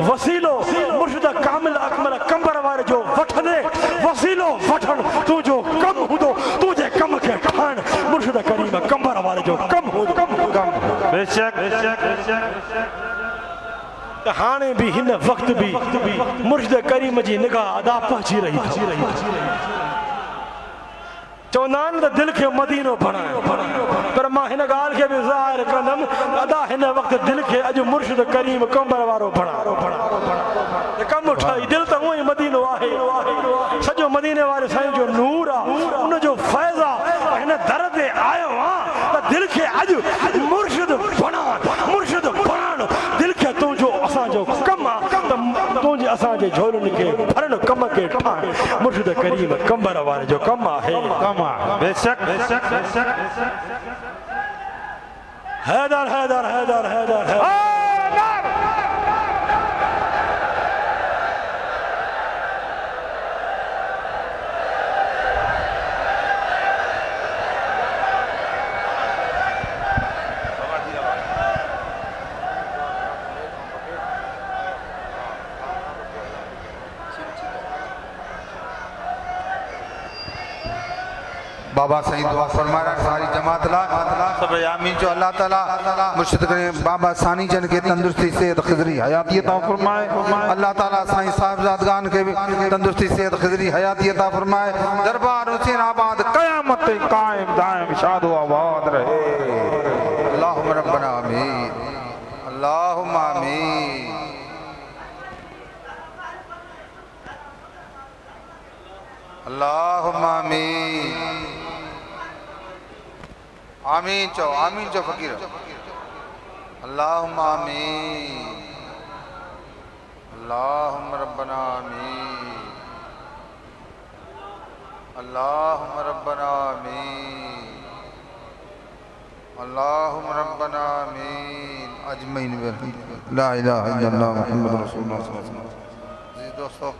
वसीलो मुर्शिद कामिल अकमल कंबर वारे जो वठने वसीलो वठन तू जो कम हुदो तुझे कम के ठाण मुर्शिद करीम कंबर वारे जो कम हो कम बेशक हाने भी हिन वक्त भी मुर्शिद करीम जी निगाह अदा पहुंची रही चौनान द दिल के मदीनो बनायो पर मां हिन गाल के भी ज़ाहिर कंदम अदा हिन वक्त दिल के अज मुर्शिद करीम कंबर वारो बना कम उठाई दिल तो वही मदीनो आहे सजो मदीने वाले साईं जो नूर आ उन जो फैज़ आ हिन दर ते आयो आ त दिल के अज मुर्शिद बनाण दिल के तू जो असा जो कम कम तुझे असा जे झोलनि खे भरण कम के ठाण मुर्शिद करीम कंबर वारे जो कम आहे बेशक हैदर हैदर हैदर हैदर हैदर बाबा सही दुआ फरमाया सारी जमात ला सब आमीन जो अल्लाह ताला मुर्शिद करीम बाबा सानी जन के तंदुरुस्ती सेहत खिजरी हयाती अता फरमाए अल्लाह ताला साईं साहबजादगान के भी तंदुरुस्ती सेहत खिजरी हयाती अता फरमाए दरबार हुसैन आबाद कयामत कायम दायम शाद आबाद रहे अल्लाहुम्मा रब्बना आमीन अल्लाहुम्मा आमीन अल्लाहुम्मा आमीन आमीन चो फकीर अल्लाहुम्मा आमीन अल्लाहुम्मा रब्बना आमीन अल्लाहुम्मा रब्बना आमीन अल्लाहुम्मा रब्बना आमीन अजमईन ला इलाहा इल्लल्लाह मुहम्मद रसूलुल्लाह सल्लल्लाहु अलैहि वसल्लम। दोस्तों